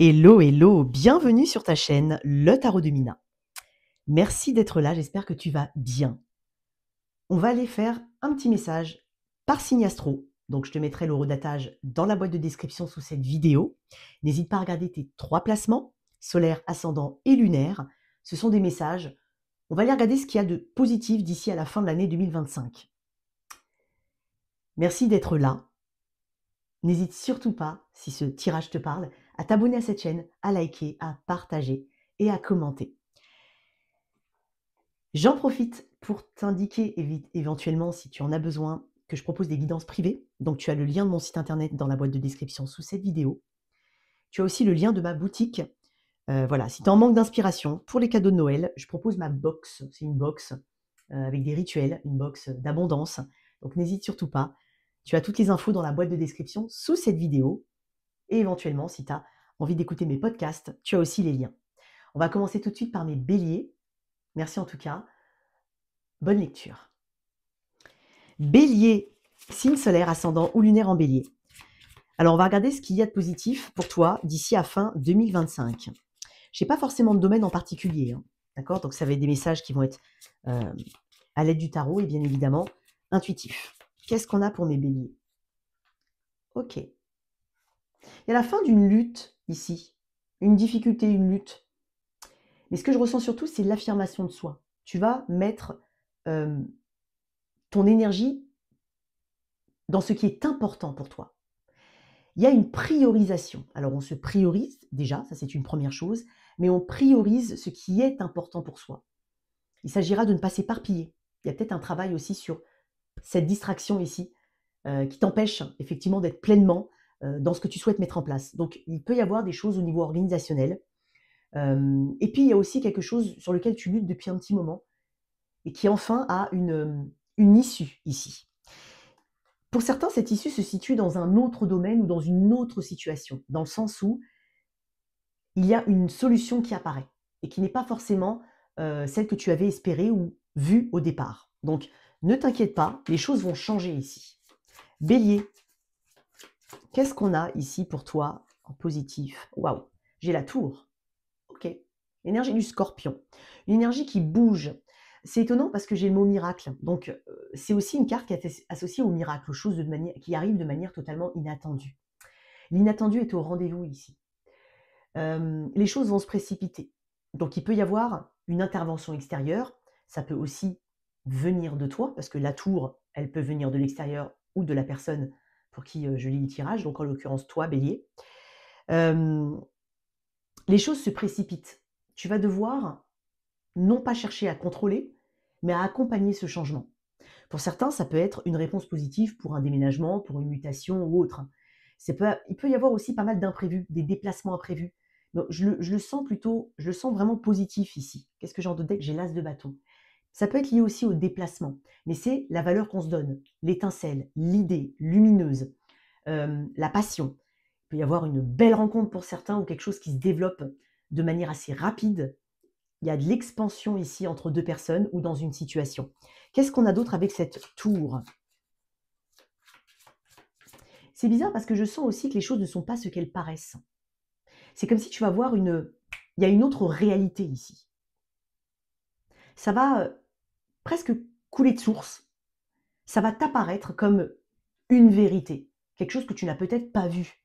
Hello, hello, bienvenue sur ta chaîne, le Tarot de Mina. Merci d'être là, j'espère que tu vas bien. On va aller faire un petit message par signe astro. Donc, je te mettrai l'horodatage dans la boîte de description sous cette vidéo. N'hésite pas à regarder tes 3 placements, solaire, ascendant et lunaire. Ce sont des messages. On va aller regarder ce qu'il y a de positif d'ici à la fin de l'année 2025. Merci d'être là. N'hésite surtout pas, si ce tirage te parle, à t'abonner à cette chaîne, à liker, à partager et à commenter. J'en profite pour t'indiquer éventuellement, si tu en as besoin, que je propose des guidances privées. Donc, tu as le lien de mon site internet dans la boîte de description sous cette vidéo. Tu as aussi le lien de ma boutique. Voilà, si tu es en manque d'inspiration pour les cadeaux de Noël, je propose ma box. C'est une box avec des rituels, une box d'abondance. Donc, n'hésite surtout pas. Tu as toutes les infos dans la boîte de description sous cette vidéo. Et éventuellement, si tu as envie d'écouter mes podcasts, tu as aussi les liens. On va commencer tout de suite par mes béliers. Merci en tout cas. Bonne lecture. Bélier, signe solaire, ascendant ou lunaire en bélier. Alors, on va regarder ce qu'il y a de positif pour toi d'ici à fin 2025. Je n'ai pas forcément de domaine en particulier, hein, d'accord? Donc, ça va être des messages qui vont être à l'aide du tarot et bien évidemment intuitifs. Qu'est-ce qu'on a pour mes béliers? Ok. Il y a la fin d'une lutte ici, une difficulté, une lutte. Mais ce que je ressens surtout, c'est l'affirmation de soi. Tu vas mettre ton énergie dans ce qui est important pour toi. Il y a une priorisation. Alors, on se priorise déjà, ça c'est une première chose, mais on priorise ce qui est important pour soi. Il s'agira de ne pas s'éparpiller. Il y a peut-être un travail aussi sur cette distraction ici qui t'empêche effectivement d'être pleinement dans ce que tu souhaites mettre en place. Donc, il peut y avoir des choses au niveau organisationnel. Et puis, il y a aussi quelque chose sur lequel tu luttes depuis un petit moment et qui enfin a une issue ici. Pour certains, cette issue se situe dans un autre domaine ou dans une autre situation, dans le sens où il y a une solution qui apparaît et qui n'est pas forcément celle que tu avais espérée ou vue au départ. Donc, ne t'inquiète pas, les choses vont changer ici. Bélier, qu'est-ce qu'on a ici pour toi en positif? Waouh, j'ai la tour. Ok, énergie du scorpion, une énergie qui bouge. C'est étonnant parce que j'ai le mot miracle. Donc, c'est aussi une carte qui est associée au miracle, aux choses qui arrivent de manière totalement inattendue. L'inattendu est au rendez-vous ici. Les choses vont se précipiter. Donc, il peut y avoir une intervention extérieure. Ça peut aussi venir de toi, parce que la tour, elle peut venir de l'extérieur ou de la personne pour qui je lis le tirage, donc en l'occurrence toi, Bélier. Les choses se précipitent. Tu vas devoir non pas chercher à contrôler, mais à accompagner ce changement. Pour certains, ça peut être une réponse positive pour un déménagement, pour une mutation ou autre. Il peut y avoir aussi pas mal d'imprévus, des déplacements imprévus. Donc, je le sens plutôt, je le sens vraiment positif ici. Qu'est-ce que j'ai en deck? J'ai l'as de bâton. Ça peut être lié aussi au déplacement, mais c'est la valeur qu'on se donne, l'étincelle, l'idée lumineuse, la passion. Il peut y avoir une belle rencontre pour certains ou quelque chose qui se développe de manière assez rapide. Il y a de l'expansion ici entre deux personnes ou dans une situation. Qu'est-ce qu'on a d'autre avec cette tour? C'est bizarre parce que je sens aussi que les choses ne sont pas ce qu'elles paraissent. C'est comme si tu vas voir il y a une autre réalité ici. Ça va presque couler de source. Ça va t'apparaître comme une vérité. Quelque chose que tu n'as peut-être pas vu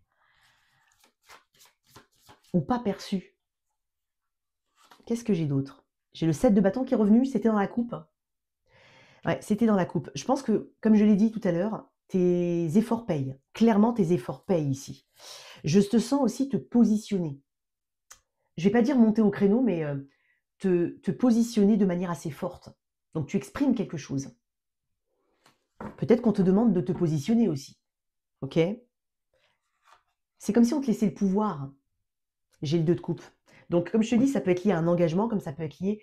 ou pas perçu. Qu'est-ce que j'ai d'autre? J'ai le 7 de bâton qui est revenu, c'était dans la coupe. Ouais, c'était dans la coupe. Je pense que, comme je l'ai dit tout à l'heure, tes efforts payent. Clairement, tes efforts payent ici. Je te sens aussi te positionner. Je ne vais pas dire monter au créneau, mais te positionner de manière assez forte. Donc, tu exprimes quelque chose. Peut-être qu'on te demande de te positionner aussi. Ok? C'est comme si on te laissait le pouvoir. J'ai le 2 de coupe. Donc, comme je te dis, ça peut être lié à un engagement, comme ça peut être lié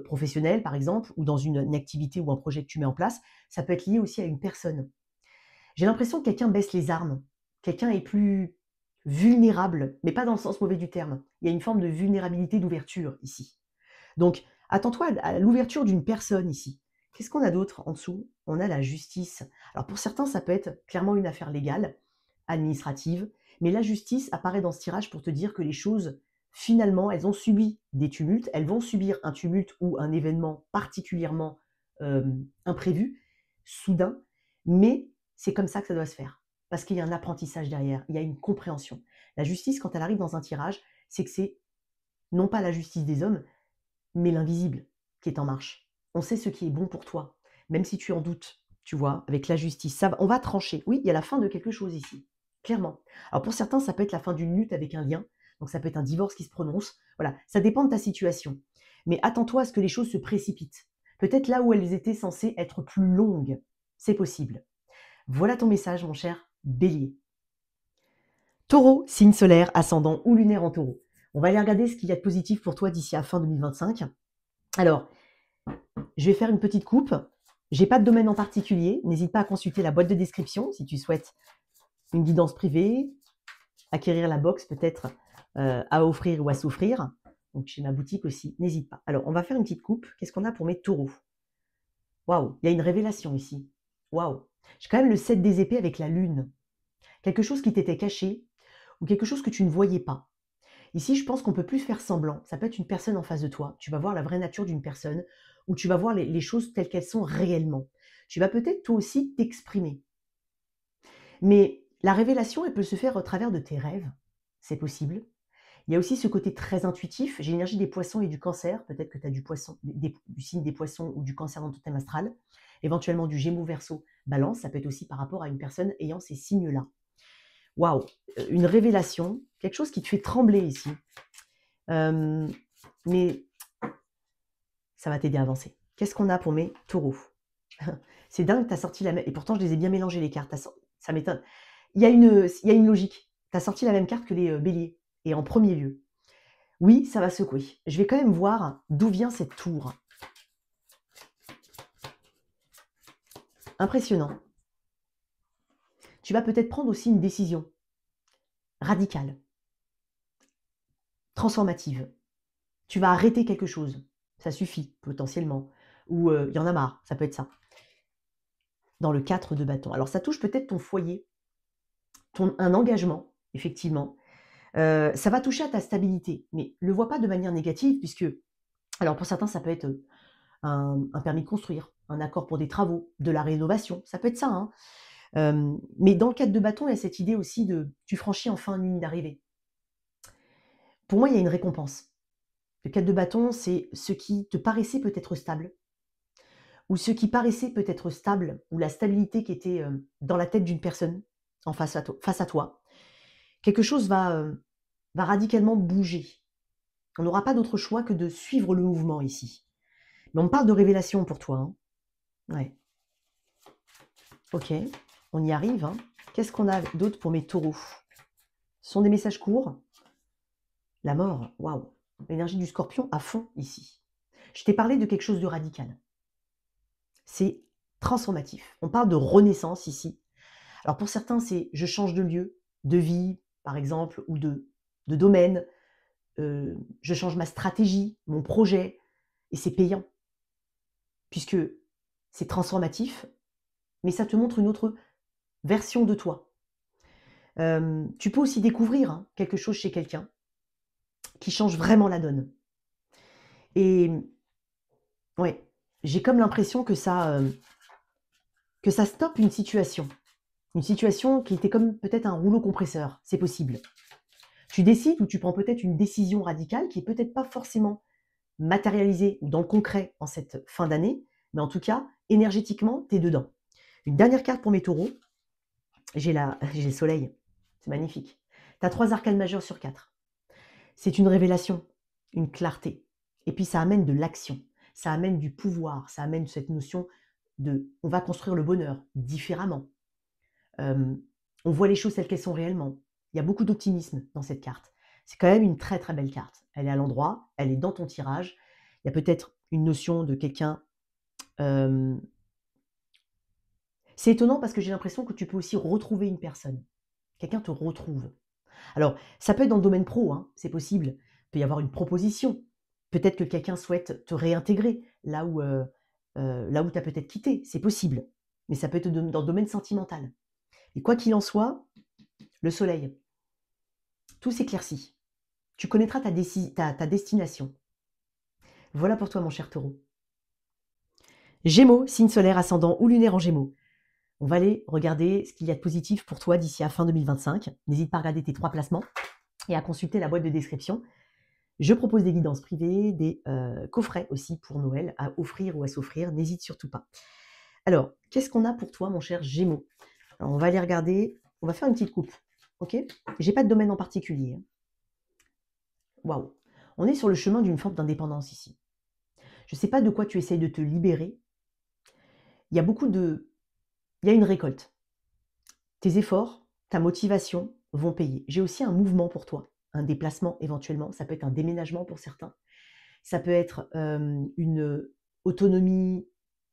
professionnel, par exemple, ou dans une activité ou un projet que tu mets en place. Ça peut être lié aussi à une personne. J'ai l'impression que quelqu'un baisse les armes. Quelqu'un est plus vulnérable, mais pas dans le sens mauvais du terme. Il y a une forme de vulnérabilité, d'ouverture ici. Donc, attends-toi à l'ouverture d'une personne ici. Qu'est-ce qu'on a d'autre en dessous? On a la justice. Alors, pour certains, ça peut être clairement une affaire légale, administrative, Mais la justice apparaît dans ce tirage pour te dire que les choses, finalement, elles ont subi des tumultes, elles vont subir un tumulte ou un événement particulièrement imprévu, soudain, mais c'est comme ça que ça doit se faire. Parce qu'il y a un apprentissage derrière, il y a une compréhension. La justice, quand elle arrive dans un tirage, c'est que c'est non pas la justice des hommes, mais l'invisible qui est en marche. On sait ce qui est bon pour toi, même si tu en doutes, tu vois, avec la justice. On va trancher. Oui, il y a la fin de quelque chose ici, clairement. Alors pour certains, ça peut être la fin d'une lutte avec un lien, donc ça peut être un divorce qui se prononce. Voilà, ça dépend de ta situation. Mais attends-toi à ce que les choses se précipitent. Peut-être là où elles étaient censées être plus longues. C'est possible. Voilà ton message, mon cher Bélier. Taureau, signe solaire, ascendant ou lunaire en taureau. On va aller regarder ce qu'il y a de positif pour toi d'ici à fin 2025. Alors, je vais faire une petite coupe. J'ai pas de domaine en particulier. N'hésite pas à consulter la boîte de description si tu souhaites une guidance privée, acquérir la box peut-être à offrir ou à s'offrir. Donc chez ma boutique aussi, n'hésite pas. Alors, on va faire une petite coupe. Qu'est-ce qu'on a pour mes taureaux? Waouh, il y a une révélation ici. Waouh. J'ai quand même le 7 des épées avec la lune. Quelque chose qui t'était caché ou quelque chose que tu ne voyais pas. Ici, je pense qu'on peut plus faire semblant. Ça peut être une personne en face de toi. Tu vas voir la vraie nature d'une personne ou tu vas voir les choses telles qu'elles sont réellement. Tu vas peut-être toi aussi t'exprimer. Mais la révélation, elle peut se faire au travers de tes rêves. C'est possible. Il y a aussi ce côté très intuitif. J'ai l'énergie des poissons et du cancer. Peut-être que tu as du signe des poissons ou du cancer dans ton thème astral. Éventuellement du gémeaux verseau balance. Ça peut être aussi par rapport à une personne ayant ces signes-là. Waouh, une révélation, quelque chose qui te fait trembler ici. Mais ça va t'aider à avancer. Qu'est-ce qu'on a pour mes taureaux? C'est dingue, tu as sorti la même... Et pourtant, je les ai bien mélangées, les cartes. Ça m'étonne. Il y a une logique. Tu as sorti la même carte que les béliers. Et en premier lieu. Oui, ça va secouer. Je vais quand même voir d'où vient cette tour. Impressionnant. Tu vas peut-être prendre aussi une décision radicale, transformative. Tu vas arrêter quelque chose. Ça suffit, potentiellement. Ou il y en a marre, ça peut être ça. Dans le 4 de bâton. Alors ça touche peut-être ton foyer, un engagement, effectivement. Ça va toucher à ta stabilité, mais ne le vois pas de manière négative, puisque, alors pour certains, ça peut être un permis de construire, un accord pour des travaux, de la rénovation, ça peut être ça. Hein. Mais dans le 4 de bâton, il y a cette idée aussi de tu franchis enfin une ligne d'arrivée. Pour moi, il y a une récompense. Le 4 de bâton, c'est ce qui te paraissait peut-être stable, ou ce qui paraissait peut-être stable, ou la stabilité qui était dans la tête d'une personne en face à toi. Quelque chose va radicalement bouger. On n'aura pas d'autre choix que de suivre le mouvement ici. Mais on parle de révélation pour toi. Hein. Ouais. Ok, on y arrive. Hein. Qu'est-ce qu'on a d'autre pour mes taureaux? Ce sont des messages courts. La mort, waouh. L'énergie du scorpion à fond ici. Je t'ai parlé de quelque chose de radical. C'est transformatif. On parle de renaissance ici. Alors pour certains, c'est je change de lieu, de vie, par exemple, ou de domaine. Je change ma stratégie, mon projet, et c'est payant. Puisque c'est transformatif, mais ça te montre une autre version de toi. Tu peux aussi découvrir hein, quelque chose chez quelqu'un qui change vraiment la donne. Et ouais, j'ai comme l'impression que ça stoppe une situation. Une situation qui était comme peut-être un rouleau compresseur, c'est possible. Tu décides ou tu prends peut-être une décision radicale qui est peut-être pas forcément matérialisée ou dans le concret en cette fin d'année, mais en tout cas, énergétiquement, tu es dedans. Une dernière carte pour mes taureaux. J'ai le soleil. C'est magnifique. Tu as 3 arcanes majeures sur 4. C'est une révélation, une clarté. Et puis ça amène de l'action. Ça amène du pouvoir. Ça amène cette notion de on va construire le bonheur différemment. On voit les choses telles qu'elles sont réellement. Il y a beaucoup d'optimisme dans cette carte. C'est quand même une très très belle carte. Elle est à l'endroit, elle est dans ton tirage. Il y a peut-être une notion de quelqu'un... C'est étonnant parce que j'ai l'impression que tu peux aussi retrouver une personne. Quelqu'un te retrouve. Alors, ça peut être dans le domaine pro, hein, c'est possible. Il peut y avoir une proposition. Peut-être que quelqu'un souhaite te réintégrer là où tu as peut-être quitté. C'est possible. Mais ça peut être dans le domaine sentimental. Et quoi qu'il en soit, le soleil. tout s'éclaircit. Tu connaîtras ta destination. Voilà pour toi, mon cher Taureau. Gémeaux, signe solaire, ascendant ou lunaire en Gémeaux. On va aller regarder ce qu'il y a de positif pour toi d'ici à fin 2025. N'hésite pas à regarder tes 3 placements et à consulter la boîte de description. Je propose des guidances privées, des coffrets aussi pour Noël à offrir ou à s'offrir. N'hésite surtout pas. Alors, qu'est-ce qu'on a pour toi, mon cher Gémeaux? Alors, on va aller regarder. On va faire une petite coupe. Ok? J'ai pas de domaine en particulier. Waouh! On est sur le chemin d'une forme d'indépendance ici. Je ne sais pas de quoi tu essayes de te libérer. Il y a il y a une récolte. Tes efforts, ta motivation vont payer. J'ai aussi un mouvement pour toi, un déplacement éventuellement. Ça peut être un déménagement pour certains. Ça peut être une autonomie,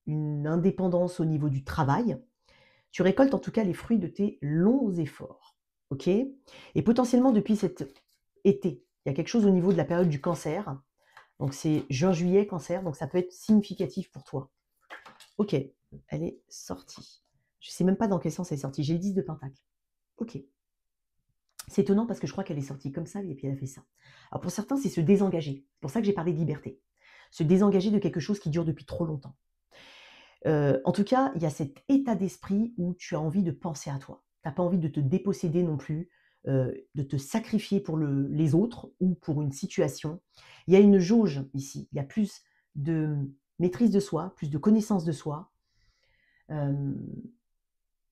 une indépendance au niveau du travail. Tu récoltes en tout cas les fruits de tes longs efforts. Ok? Et potentiellement depuis cet été, il y a quelque chose au niveau de la période du cancer. Donc c'est juin-juillet, cancer, donc ça peut être significatif pour toi. Ok, elle est sortie. Je ne sais même pas dans quel sens elle est sortie. J'ai le 10 de Pentacle. Ok. C'est étonnant parce que je crois qu'elle est sortie comme ça et puis elle a fait ça. Alors pour certains, c'est se désengager. C'est pour ça que j'ai parlé de liberté. Se désengager de quelque chose qui dure depuis trop longtemps. En tout cas, il y a cet état d'esprit où tu as envie de penser à toi. Tu n'as pas envie de te déposséder non plus, de te sacrifier pour les autres ou pour une situation. Il y a une jauge ici. Il y a plus de maîtrise de soi, plus de connaissance de soi,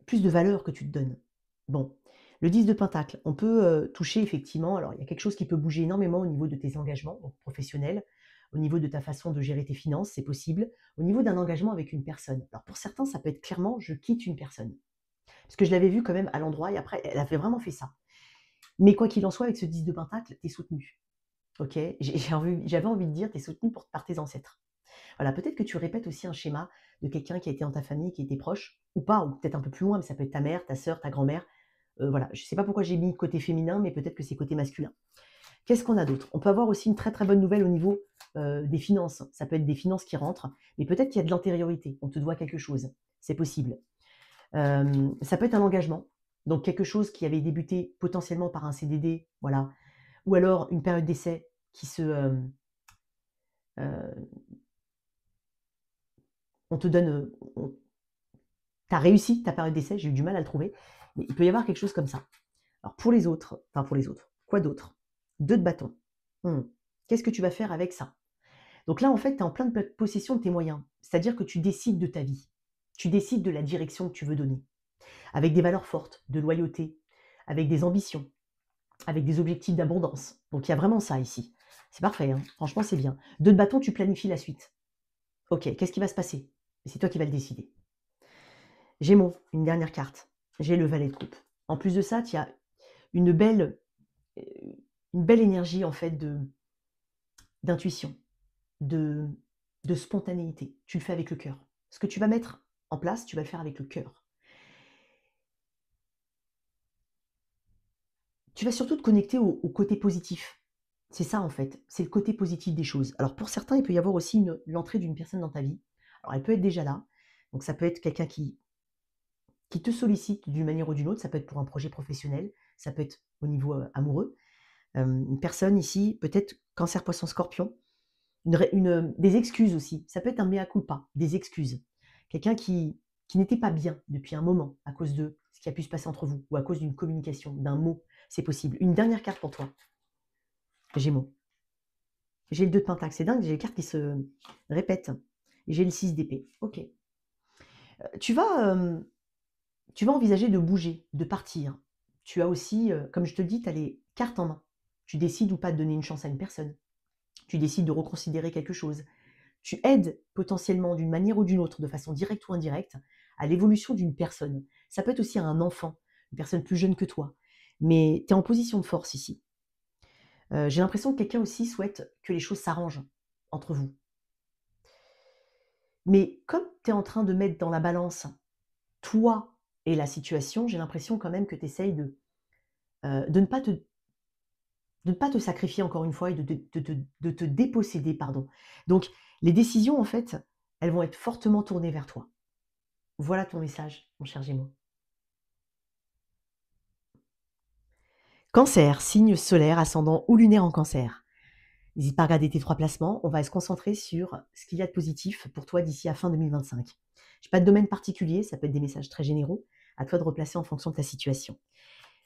plus de valeur que tu te donnes. Bon, le 10 de Pentacle, on peut toucher effectivement, alors il y a quelque chose qui peut bouger énormément au niveau de tes engagements donc professionnels, au niveau de ta façon de gérer tes finances, c'est possible, au niveau d'un engagement avec une personne. Alors pour certains, ça peut être clairement, je quitte une personne. Parce que je l'avais vu quand même à l'endroit et après, elle avait vraiment fait ça. Mais quoi qu'il en soit, avec ce 10 de Pentacle, tu es soutenu. Ok? J'avais envie de dire, tu es soutenu par tes ancêtres. Voilà, peut-être que tu répètes aussi un schéma de quelqu'un qui a été dans ta famille, qui était proche, ou pas, ou peut-être un peu plus loin, mais ça peut être ta mère, ta sœur, ta grand-mère. Voilà, je ne sais pas pourquoi j'ai mis côté féminin, mais peut-être que c'est côté masculin. Qu'est-ce qu'on a d'autre? On peut avoir aussi une très très bonne nouvelle au niveau des finances. Ça peut être des finances qui rentrent, mais peut-être qu'il y a de l'antériorité. On te doit quelque chose. C'est possible. Ça peut être un engagement. Donc quelque chose qui avait débuté potentiellement par un CDD, voilà. Ou alors une période d'essai qui se... on te donne... tu as réussi ta période d'essai, j'ai eu du mal à le trouver. Mais il peut y avoir quelque chose comme ça. Alors pour les autres, quoi d'autre? 2 de bâton. Qu'est-ce que tu vas faire avec ça? Donc là, en fait, tu es en pleine possession de tes moyens. C'est-à-dire que tu décides de ta vie. Tu décides de la direction que tu veux donner. Avec des valeurs fortes, de loyauté, avec des ambitions, avec des objectifs d'abondance. Donc il y a vraiment ça ici. C'est parfait, hein. Franchement, c'est bien. 2 de bâton, tu planifies la suite. Ok, qu'est-ce qui va se passer? C'est toi qui vas le décider. Gémeaux, une dernière carte. J'ai le valet de coupe. En plus de ça, tu as une belle énergie en fait d'intuition, de spontanéité. Tu le fais avec le cœur. Ce que tu vas mettre en place, tu vas le faire avec le cœur. Tu vas surtout te connecter au côté positif. C'est ça en fait, c'est le côté positif des choses. Alors pour certains, il peut y avoir aussi l'entrée d'une personne dans ta vie. Alors elle peut être déjà là, donc ça peut être quelqu'un qui te sollicite d'une manière ou d'une autre, ça peut être pour un projet professionnel, ça peut être au niveau amoureux. Une personne ici, peut-être cancer, poisson, scorpion, des excuses aussi. Ça peut être un mea culpa, des excuses. Quelqu'un qui n'était pas bien depuis un moment à cause de ce qui a pu se passer entre vous ou à cause d'une communication, d'un mot, c'est possible. Une dernière carte pour toi, Gémeaux. J'ai le 2 de Pentacle, c'est dingue, j'ai les cartes qui se répètent. Et j'ai le 6 d'épée. Ok. Tu vas envisager de bouger, de partir. Tu as aussi, comme je te le dis, tu as les cartes en main. Tu décides ou pas de donner une chance à une personne. Tu décides de reconsidérer quelque chose. Tu aides potentiellement d'une manière ou d'une autre, de façon directe ou indirecte, à l'évolution d'une personne. Ça peut être aussi un enfant, une personne plus jeune que toi. Mais tu es en position de force ici. J'ai l'impression que quelqu'un aussi souhaite que les choses s'arrangent entre vous. Mais comme tu es en train de mettre dans la balance toi et la situation, j'ai l'impression quand même que tu essayes de ne pas te sacrifier encore une fois et de te déposséder, pardon. Donc, les décisions, en fait, elles vont être fortement tournées vers toi. Voilà ton message, mon cher Gémeaux. Cancer, signe solaire, ascendant ou lunaire en cancer. N'hésite pas à regarder tes 3 placements. On va se concentrer sur ce qu'il y a de positif pour toi d'ici à fin 2025. J'ai pas de domaine particulier, ça peut être des messages très généraux. À toi de replacer en fonction de ta situation.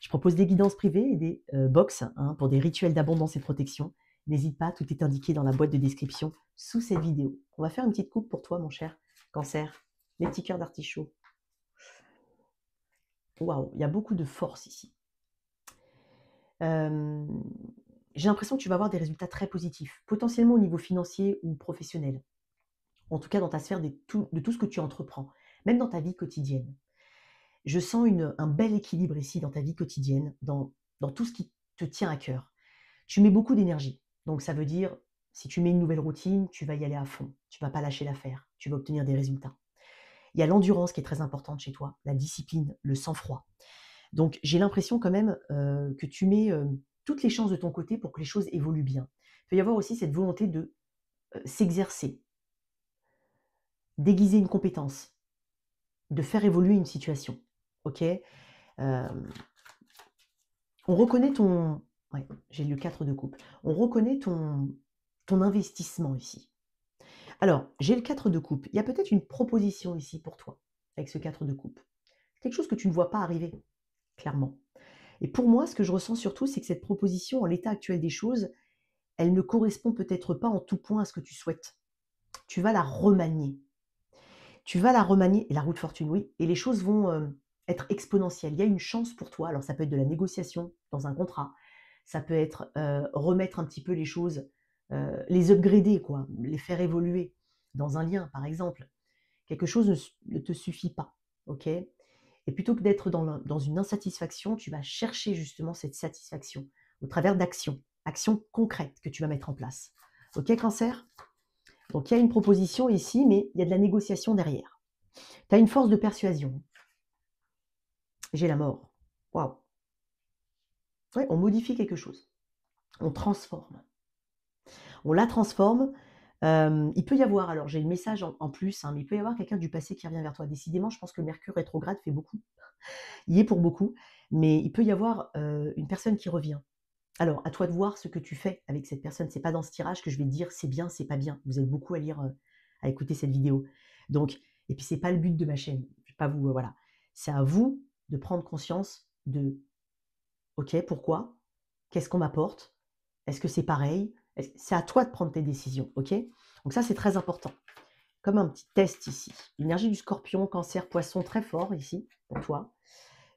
Je propose des guidances privées et des box pour des rituels d'abondance et de protection. N'hésite pas, tout est indiqué dans la boîte de description sous cette vidéo. On va faire une petite coupe pour toi, mon cher Cancer. Les petits cœurs d'artichaut. Waouh, il y a beaucoup de force ici. J'ai l'impression que tu vas avoir des résultats très positifs, potentiellement au niveau financier ou professionnel. En tout cas, dans ta sphère de tout ce que tu entreprends, même dans ta vie quotidienne. Je sens un bel équilibre ici dans ta vie quotidienne, dans tout ce qui te tient à cœur. Tu mets beaucoup d'énergie. Donc ça veut dire, si tu mets une nouvelle routine, tu vas y aller à fond. Tu ne vas pas lâcher l'affaire. Tu vas obtenir des résultats. Il y a l'endurance qui est très importante chez toi, la discipline, le sang-froid. Donc j'ai l'impression quand même que tu mets toutes les chances de ton côté pour que les choses évoluent bien. Il peut y avoir aussi cette volonté de s'exercer, d'aiguiser une compétence, de faire évoluer une situation. Ok. On reconnaît ton... Ouais, j'ai le 4 de coupe. On reconnaît ton investissement ici. Alors, j'ai le 4 de coupe. Il y a peut-être une proposition ici pour toi, avec ce 4 de coupe. Quelque chose que tu ne vois pas arriver, clairement. Et pour moi, ce que je ressens surtout, c'est que cette proposition, en l'état actuel des choses, elle ne correspond peut-être pas en tout point à ce que tu souhaites. Tu vas la remanier. Tu vas la remanier, et la roue de fortune, oui, et les choses vont être exponentielles. Il y a une chance pour toi. Alors, ça peut être de la négociation dans un contrat. Ça peut être remettre un petit peu les choses, les upgrader, quoi, les faire évoluer dans un lien, par exemple. Quelque chose ne te suffit pas, ok? Et plutôt que d'être dans une insatisfaction, tu vas chercher justement cette satisfaction au travers d'actions, actions concrètes que tu vas mettre en place. Ok, Cancer? Donc il y a une proposition ici, mais il y a de la négociation derrière. Tu as une force de persuasion. J'ai la mort. Waouh! Ouais, on modifie quelque chose. On transforme. On la transforme. Il peut y avoir, alors j'ai le message en plus, mais il peut y avoir quelqu'un du passé qui revient vers toi. Décidément, je pense que Mercure rétrograde fait beaucoup. Il y est pour beaucoup, mais il peut y avoir une personne qui revient. Alors, à toi de voir ce que tu fais avec cette personne. C'est pas dans ce tirage que je vais te dire c'est bien, c'est pas bien. Vous êtes beaucoup à lire, à écouter cette vidéo. Donc, et puis c'est pas le but de ma chaîne. Je vais pas vous, voilà. C'est à vous de prendre conscience de, ok, pourquoi? Qu'est-ce qu'on m'apporte? Est-ce que c'est pareil? C'est à toi de prendre tes décisions, ok? Donc ça, c'est très important. Comme un petit test ici. L'énergie du scorpion, cancer, poisson, très fort ici, pour toi.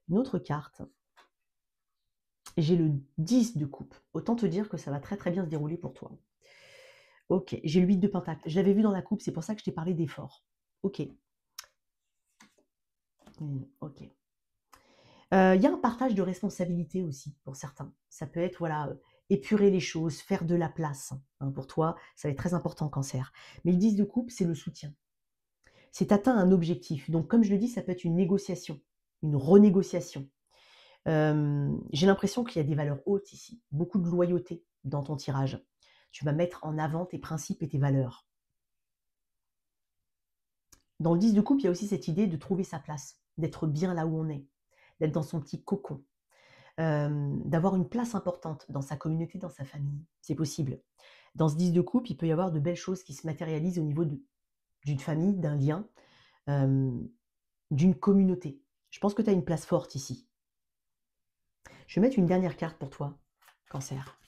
Une autre carte. J'ai le 10 de coupe. Autant te dire que ça va très très bien se dérouler pour toi. Ok, j'ai le 8 de pentacle. Je l'avais vu dans la coupe, c'est pour ça que je t'ai parlé d'effort. Ok. Ok. Il y a un partage de responsabilités aussi pour certains. Ça peut être, voilà, épurer les choses, faire de la place. Pour toi, ça va être très important, Cancer. Mais le 10 de coupe, c'est le soutien. C'est atteint un objectif. Donc, comme je le dis, ça peut être une négociation, une renégociation. J'ai l'impression qu'il y a des valeurs hautes ici, beaucoup de loyauté dans ton tirage. Tu vas mettre en avant tes principes et tes valeurs. Dans le 10 de coupe, il y a aussi cette idée de trouver sa place, d'être bien là où on est, d'être dans son petit cocon, d'avoir une place importante dans sa communauté, dans sa famille. C'est possible. Dans ce 10 de coupe, il peut y avoir de belles choses qui se matérialisent au niveau d'une famille, d'un lien, d'une communauté. Je pense que tu as une place forte ici. Je vais mettre une dernière carte pour toi, Cancer.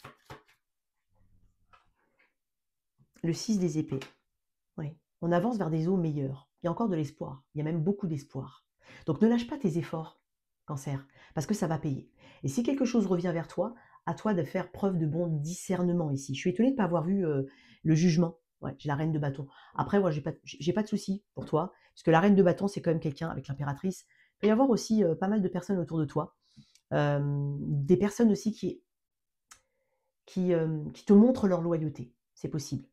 Le 6 des épées. Oui. On avance vers des eaux meilleures. Il y a encore de l'espoir. Il y a même beaucoup d'espoir. Donc ne lâche pas tes efforts, Cancer, parce que ça va payer. Et si quelque chose revient vers toi, à toi de faire preuve de bon discernement ici. Je suis étonnée de ne pas avoir vu le jugement. Ouais, j'ai la reine de bâton. Après, moi, j'ai pas de souci pour toi, puisque la reine de bâton, c'est quand même quelqu'un avec l'impératrice. Il peut y avoir aussi pas mal de personnes autour de toi. Des personnes aussi qui te montrent leur loyauté. C'est possible.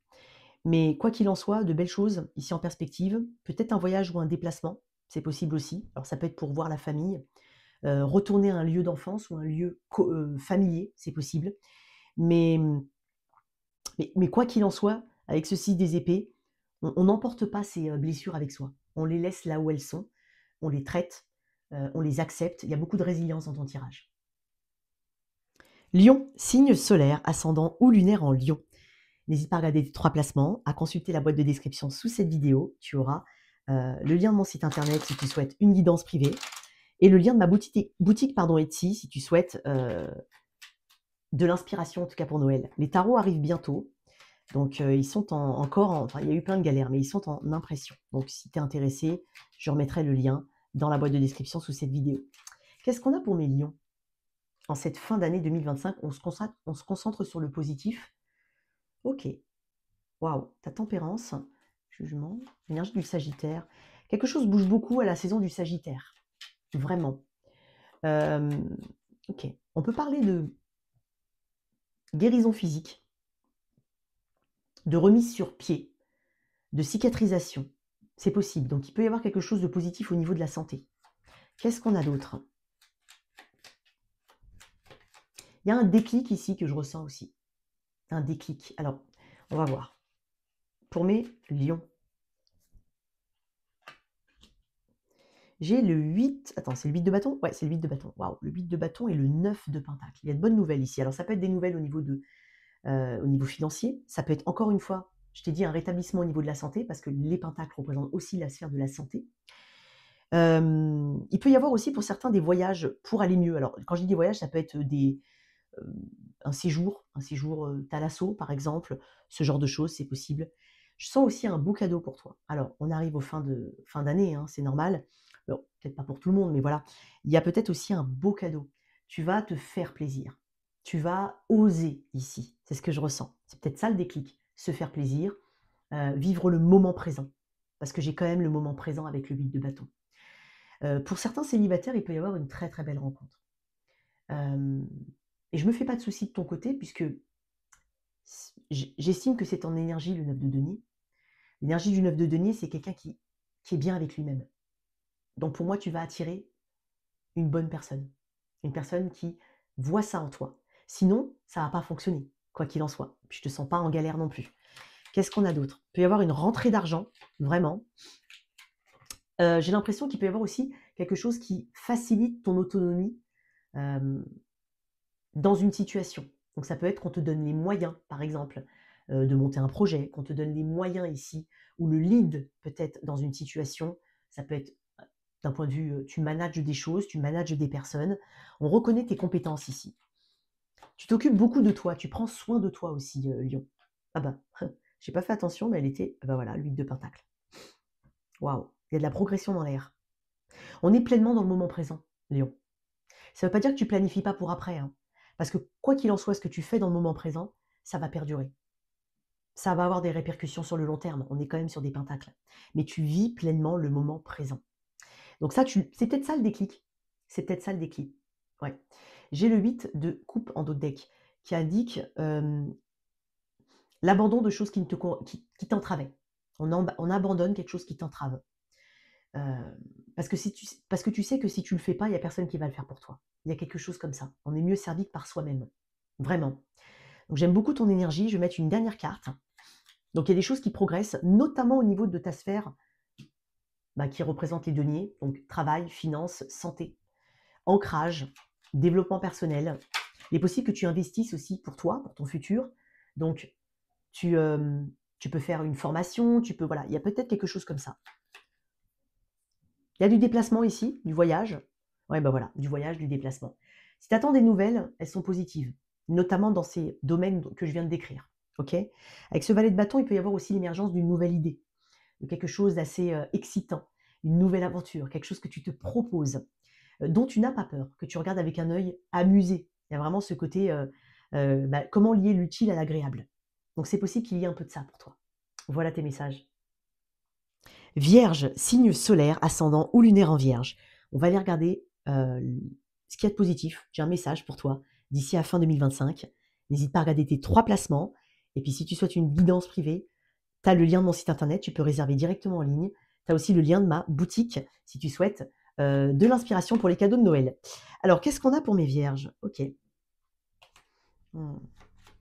Mais quoi qu'il en soit, de belles choses ici en perspective. Peut-être un voyage ou un déplacement, c'est possible aussi. Alors ça peut être pour voir la famille, retourner à un lieu d'enfance ou un lieu familier, c'est possible. Mais quoi qu'il en soit, avec ceci des épées, on n'emporte pas ces blessures avec soi. On les laisse là où elles sont, on les traite, on les accepte. Il y a beaucoup de résilience dans ton tirage. Lion, signe solaire, ascendant ou lunaire en Lion. N'hésite pas à regarder tes 3 placements, à consulter la boîte de description sous cette vidéo. Tu auras le lien de mon site internet si tu souhaites une guidance privée et le lien de ma boutique Etsy si tu souhaites de l'inspiration, en tout cas pour Noël. Les tarots arrivent bientôt, donc ils sont enfin il y a eu plein de galères, mais ils sont en impression. Donc si tu es intéressé, je remettrai le lien dans la boîte de description sous cette vidéo. Qu'est-ce qu'on a pour mes lions? En cette fin d'année 2025, on se concentre sur le positif. Ok. Waouh, ta tempérance, jugement, énergie du Sagittaire. Quelque chose bouge beaucoup à la saison du Sagittaire. Vraiment. Ok. On peut parler de guérison physique, de remise sur pied, de cicatrisation. C'est possible. Donc, il peut y avoir quelque chose de positif au niveau de la santé. Qu'est-ce qu'on a d'autre? Il y a un déclic ici que je ressens aussi. Un déclic. Alors, on va voir. Pour mes lions, j'ai le 8. Attends, c'est le 8 de bâton? Ouais, c'est le 8 de bâton. Waouh, le 8 de bâton et le 9 de pentacle. Il y a de bonnes nouvelles ici. Alors, ça peut être des nouvelles au niveau financier. Ça peut être, encore une fois, je t'ai dit, un rétablissement au niveau de la santé, parce que les pentacles représentent aussi la sphère de la santé. Il peut y avoir aussi pour certains des voyages pour aller mieux. Alors, quand je dis des voyages, ça peut être un séjour Thalasso, par exemple. Ce genre de choses, c'est possible. Je sens aussi un beau cadeau pour toi. Alors, on arrive aux fin d'année, hein, c'est normal. Bon, peut-être pas pour tout le monde, mais voilà. Il y a peut-être aussi un beau cadeau. Tu vas te faire plaisir. Tu vas oser ici. C'est ce que je ressens. C'est peut-être ça le déclic. Se faire plaisir, vivre le moment présent. Parce que j'ai quand même le moment présent avec le 8 de bâton. Pour certains célibataires, il peut y avoir une très très belle rencontre. Et je me fais pas de soucis de ton côté, puisque j'estime que c'est en énergie le 9 de denier. L'énergie du 9 de denier, c'est quelqu'un qui est bien avec lui-même. Donc pour moi, tu vas attirer une bonne personne. Une personne qui voit ça en toi. Sinon, ça ne va pas fonctionner, quoi qu'il en soit. Puis je ne te sens pas en galère non plus. Qu'est-ce qu'on a d'autre? Il peut y avoir une rentrée d'argent, vraiment. J'ai l'impression qu'il peut y avoir aussi quelque chose qui facilite ton autonomie dans une situation. Donc ça peut être qu'on te donne les moyens, par exemple, de monter un projet, qu'on te donne les moyens ici, ou le lead peut-être dans une situation. Ça peut être d'un point de vue, tu manages des choses, tu manages des personnes. On reconnaît tes compétences ici. Tu t'occupes beaucoup de toi, tu prends soin de toi aussi, Lion. Ah bah, j'ai pas fait attention, mais elle était, bah voilà, le 8 de pentacle. Waouh, il y a de la progression dans l'air. On est pleinement dans le moment présent, Lion. Ça ne veut pas dire que tu planifies pas pour après, hein. Parce que quoi qu'il en soit, ce que tu fais dans le moment présent, ça va perdurer. Ça va avoir des répercussions sur le long terme. On est quand même sur des pentacles. Mais tu vis pleinement le moment présent. Donc ça, c'est peut-être ça le déclic. C'est peut-être ça le déclic. Ouais. J'ai le 8 de coupe en dos de deck qui indique l'abandon de choses qui t'entravaient. On abandonne quelque chose qui t'entrave. Parce que tu sais que si tu le fais pas, il n'y a personne qui va le faire pour toi. Il y a quelque chose comme ça. On est mieux servi que par soi-même. Vraiment. Donc j'aime beaucoup ton énergie. Je vais mettre une dernière carte. Donc il y a des choses qui progressent, notamment au niveau de ta sphère qui représente les deniers. Donc travail, finances, santé, ancrage, développement personnel. Il est possible que tu investisses aussi pour toi, pour ton futur. Donc tu peux faire une formation, voilà, il y a peut-être quelque chose comme ça. Il y a du déplacement ici, du voyage. Ouais, bah voilà, du voyage, du déplacement. Si tu attends des nouvelles, elles sont positives, notamment dans ces domaines que je viens de décrire. Ok. Avec ce valet de bâton, il peut y avoir aussi l'émergence d'une nouvelle idée, de quelque chose d'assez excitant, une nouvelle aventure, quelque chose que tu te proposes, dont tu n'as pas peur, que tu regardes avec un œil amusé. Il y a vraiment ce côté, comment lier l'utile à l'agréable. Donc c'est possible qu'il y ait un peu de ça pour toi. Voilà tes messages. Vierge, signe solaire, ascendant ou lunaire en Vierge. On va aller regarder ce qu'il y a de positif. J'ai un message pour toi d'ici à fin 2025. N'hésite pas à regarder tes 3 placements. Et puis si tu souhaites une guidance privée, tu as le lien de mon site internet, tu peux réserver directement en ligne. Tu as aussi le lien de ma boutique si tu souhaites de l'inspiration pour les cadeaux de Noël. Alors, qu'est-ce qu'on a pour mes vierges? Ok.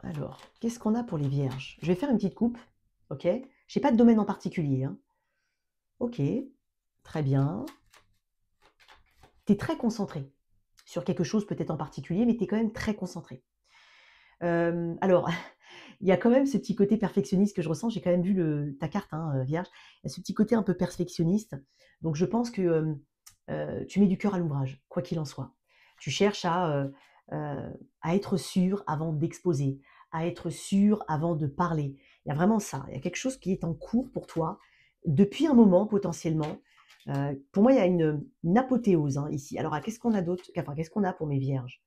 Alors, qu'est-ce qu'on a pour les vierges? Je vais faire une petite coupe. Ok. Je n'ai pas de domaine en particulier, hein. Ok, très bien. Tu es très concentré sur quelque chose peut-être en particulier, mais tu es quand même très concentré. Alors, il y a quand même ce petit côté perfectionniste que je ressens. J'ai quand même vu ta carte, hein, Vierge. Il y a ce petit côté un peu perfectionniste. Donc je pense que, tu mets du cœur à l'ouvrage, quoi qu'il en soit. Tu cherches à être sûr avant d'exposer, à être sûr avant de parler. Il y a vraiment ça. Il y a quelque chose qui est en cours pour toi depuis un moment potentiellement. Pour moi, il y a une apothéose, hein, ici. Alors, qu'est-ce qu'on a d'autre? Enfin, qu'est-ce qu'on a pour mes vierges?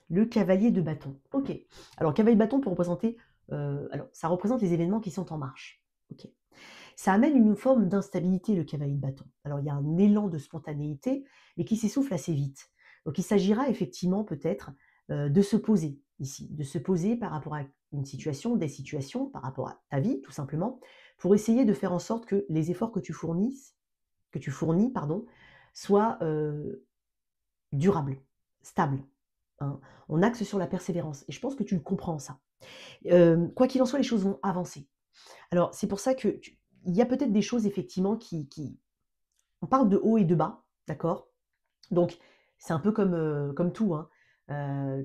Le cavalier de bâton. Ok. Alors, cavalier de bâton peut représenter. Alors, ça représente les événements qui sont en marche. Ok. Ça amène une forme d'instabilité, le cavalier de bâton. Alors, il y a un élan de spontanéité, mais qui s'essouffle assez vite. Donc, il s'agira effectivement peut-être de se poser ici, de se poser par rapport à une situation, des situations, par rapport à ta vie, tout simplement, pour essayer de faire en sorte que les efforts que tu fournis, pardon, soient durables, stables, hein. On axe sur la persévérance et je pense que tu le comprends ça. Quoi qu'il en soit, les choses vont avancer. Alors c'est pour ça que il y a peut-être des choses effectivement qui on parle de haut et de bas, d'accord? Donc c'est un peu comme tout, hein.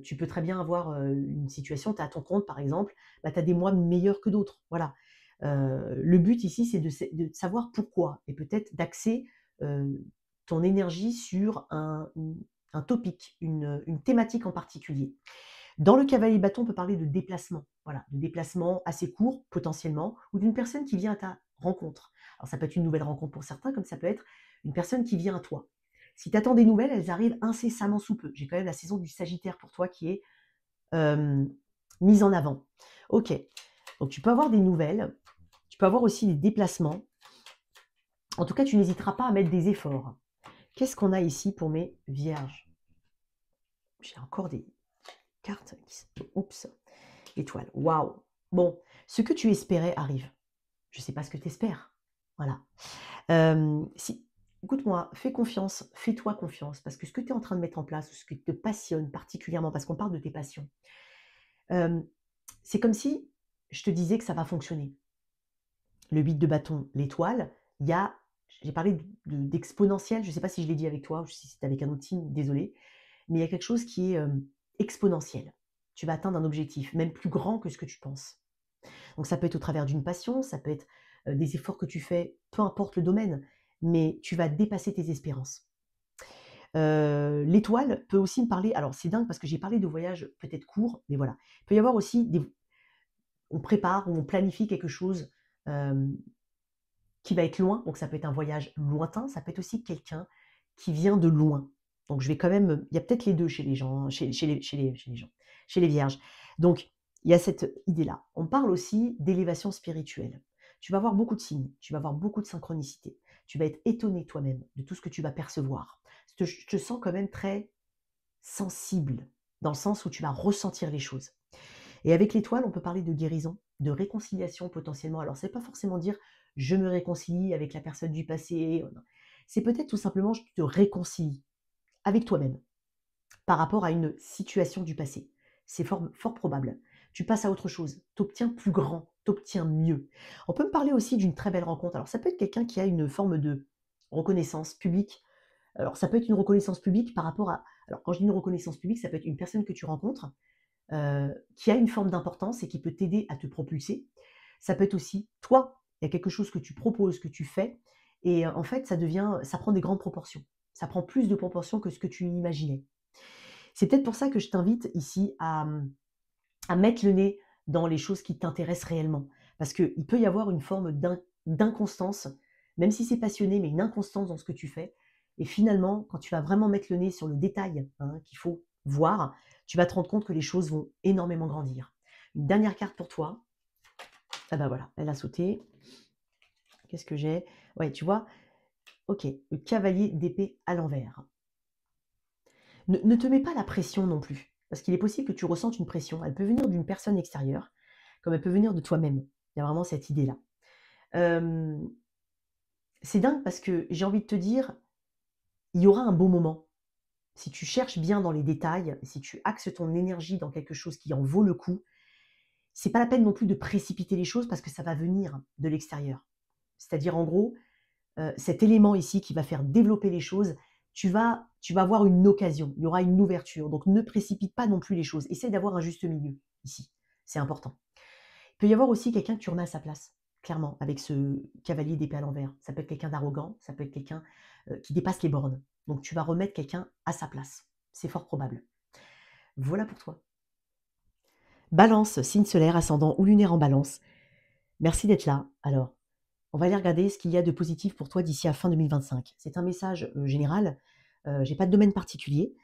Tu peux très bien avoir, une situation, tu es à ton compte par exemple, bah, tu as des mois meilleurs que d'autres, voilà. Le but ici, c'est de savoir pourquoi et peut-être d'axer, heu, ton énergie sur un topic, une thématique en particulier. Dans le cavalier de bâton, on peut parler de déplacement, voilà, de déplacement assez court potentiellement ou d'une personne qui vient à ta rencontre. Alors ça peut être une nouvelle rencontre pour certains, comme ça peut être une personne qui vient à toi. Si tu attends des nouvelles, elles arrivent incessamment sous peu. J'ai quand même la saison du Sagittaire pour toi qui est mise en avant. Ok, donc tu peux avoir des nouvelles, tu peux avoir aussi des déplacements. En tout cas, tu n'hésiteras pas à mettre des efforts. Qu'est-ce qu'on a ici pour mes vierges? J'ai encore des cartes qui... Oups, étoile. Waouh. Bon, ce que tu espérais arrive. Je ne sais pas ce que tu espères. Voilà. Si, écoute-moi, fais confiance, fais-toi confiance, parce que ce que tu es en train de mettre en place, ou ce qui te passionne particulièrement, parce qu'on parle de tes passions, euh, c'est comme si je te disais que ça va fonctionner. Le 8 de bâton, l'étoile, il y a, j'ai parlé d'exponentiel, je ne sais pas si je l'ai dit avec toi, ou si c'était avec un autre signe, désolé, mais il y a quelque chose qui est exponentiel. Tu vas atteindre un objectif, même plus grand que ce que tu penses. Donc ça peut être au travers d'une passion, ça peut être des efforts que tu fais, peu importe le domaine, mais tu vas dépasser tes espérances. L'étoile peut aussi me parler, alors c'est dingue parce que j'ai parlé de voyages peut-être courts, mais voilà. Il peut y avoir aussi on prépare ou on planifie quelque chose qui va être loin, donc ça peut être un voyage lointain, ça peut être aussi quelqu'un qui vient de loin. Donc je vais quand même, il y a peut-être les deux chez les gens, chez les gens, chez les vierges. Donc il y a cette idée-là. On parle aussi d'élévation spirituelle. Tu vas avoir beaucoup de signes, tu vas avoir beaucoup de synchronicité. Tu vas être étonné toi-même de tout ce que tu vas percevoir. Je te sens quand même très sensible, dans le sens où tu vas ressentir les choses. Et avec l'étoile, on peut parler de guérison, de réconciliation potentiellement. Alors, c'est pas forcément dire je me réconcilie avec la personne du passé. C'est peut-être tout simplement je te réconcilie avec toi-même par rapport à une situation du passé. C'est fort probable. Tu passes à autre chose, tu obtiens plus grand, tu obtiens mieux. On peut me parler aussi d'une très belle rencontre. Alors, ça peut être quelqu'un qui a une forme de reconnaissance publique. Alors, ça peut être une reconnaissance publique par rapport à... Alors, quand je dis une reconnaissance publique, ça peut être une personne que tu rencontres qui a une forme d'importance et qui peut t'aider à te propulser. Ça peut être aussi toi, il y a quelque chose que tu proposes, que tu fais, et en fait, ça prend des grandes proportions. Ça prend plus de proportions que ce que tu imaginais. C'est peut-être pour ça que je t'invite ici à mettre le nez dans les choses qui t'intéressent réellement. Parce qu'il peut y avoir une forme d'inconstance, même si c'est passionné, mais une inconstance dans ce que tu fais. Et finalement, quand tu vas vraiment mettre le nez sur le détail qu'il faut voir, tu vas te rendre compte que les choses vont énormément grandir. Une dernière carte pour toi. Ah bah voilà, elle a sauté. Qu'est-ce que j'ai? Ouais, tu vois, ok, le cavalier d'épée à l'envers. Ne te mets pas la pression non plus, parce qu'il est possible que tu ressentes une pression. Elle peut venir d'une personne extérieure, comme elle peut venir de toi-même. Il y a vraiment cette idée-là. C'est dingue parce que j'ai envie de te dire, il y aura un beau moment. Si tu cherches bien dans les détails, si tu axes ton énergie dans quelque chose qui en vaut le coup, c'est pas la peine non plus de précipiter les choses parce que ça va venir de l'extérieur. C'est-à-dire en gros, cet élément ici qui va faire développer les choses, tu vas tu vas avoir une occasion, il y aura une ouverture. Donc ne précipite pas non plus les choses. Essaye d'avoir un juste milieu ici. C'est important. Il peut y avoir aussi quelqu'un que tu remets à sa place, clairement, avec ce cavalier d'épée à l'envers. Ça peut être quelqu'un d'arrogant, ça peut être quelqu'un qui dépasse les bornes. Donc tu vas remettre quelqu'un à sa place. C'est fort probable. Voilà pour toi. Balance, signe solaire, ascendant ou lunaire en balance. Merci d'être là. Alors, on va aller regarder ce qu'il y a de positif pour toi d'ici à fin 2025. C'est un message général. Je n'ai pas de domaine particulier.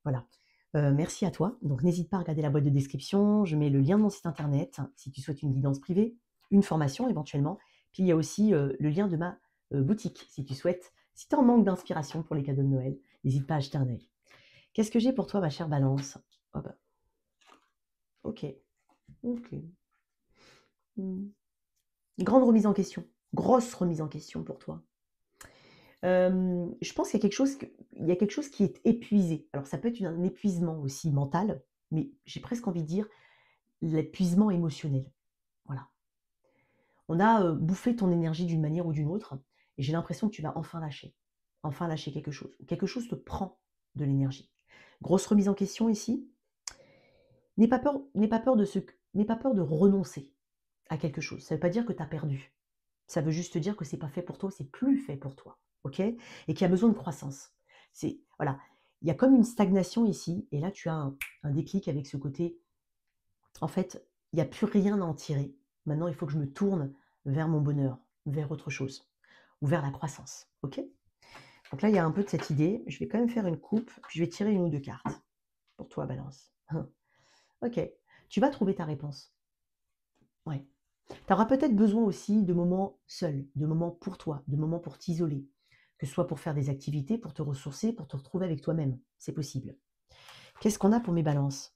Voilà. Merci à toi. Donc, n'hésite pas à regarder la boîte de description. Je mets le lien de mon site internet si tu souhaites une guidance privée, une formation éventuellement. Puis, il y a aussi le lien de ma boutique si tu souhaites. Si tu es en manque d'inspiration pour les cadeaux de Noël, n'hésite pas à jeter un œil. Qu'est-ce que j'ai pour toi, ma chère Balance? Oh bah. Ok. Ok. Grande remise en question. Grosse remise en question pour toi. Je pense qu'il y a quelque chose qui est épuisé. Alors ça peut être un épuisement aussi mental, mais j'ai presque envie de dire l'épuisement émotionnel. Voilà. On a bouffé ton énergie d'une manière ou d'une autre, et j'ai l'impression que tu vas enfin lâcher quelque chose. Quelque chose te prend de l'énergie. Grosse remise en question ici. N'aie pas peur de renoncer à quelque chose. Ça ne veut pas dire que tu as perdu. Ça veut juste dire que c'est pas fait pour toi, c'est plus fait pour toi, ok? Et qu'il y a besoin de croissance. Voilà, il y a comme une stagnation ici, et là tu as un déclic avec ce côté. En fait, il n'y a plus rien à en tirer. Maintenant, il faut que je me tourne vers mon bonheur, vers autre chose, ou vers la croissance, ok? Donc là, il y a un peu de cette idée. Je vais quand même faire une coupe, puis je vais tirer une ou deux cartes pour toi, Balance. Ok, tu vas trouver ta réponse. Ouais. Tu auras peut-être besoin aussi de moments seuls, de moments pour toi, de moments pour t'isoler, que ce soit pour faire des activités, pour te ressourcer, pour te retrouver avec toi-même. C'est possible. Qu'est-ce qu'on a pour mes balances?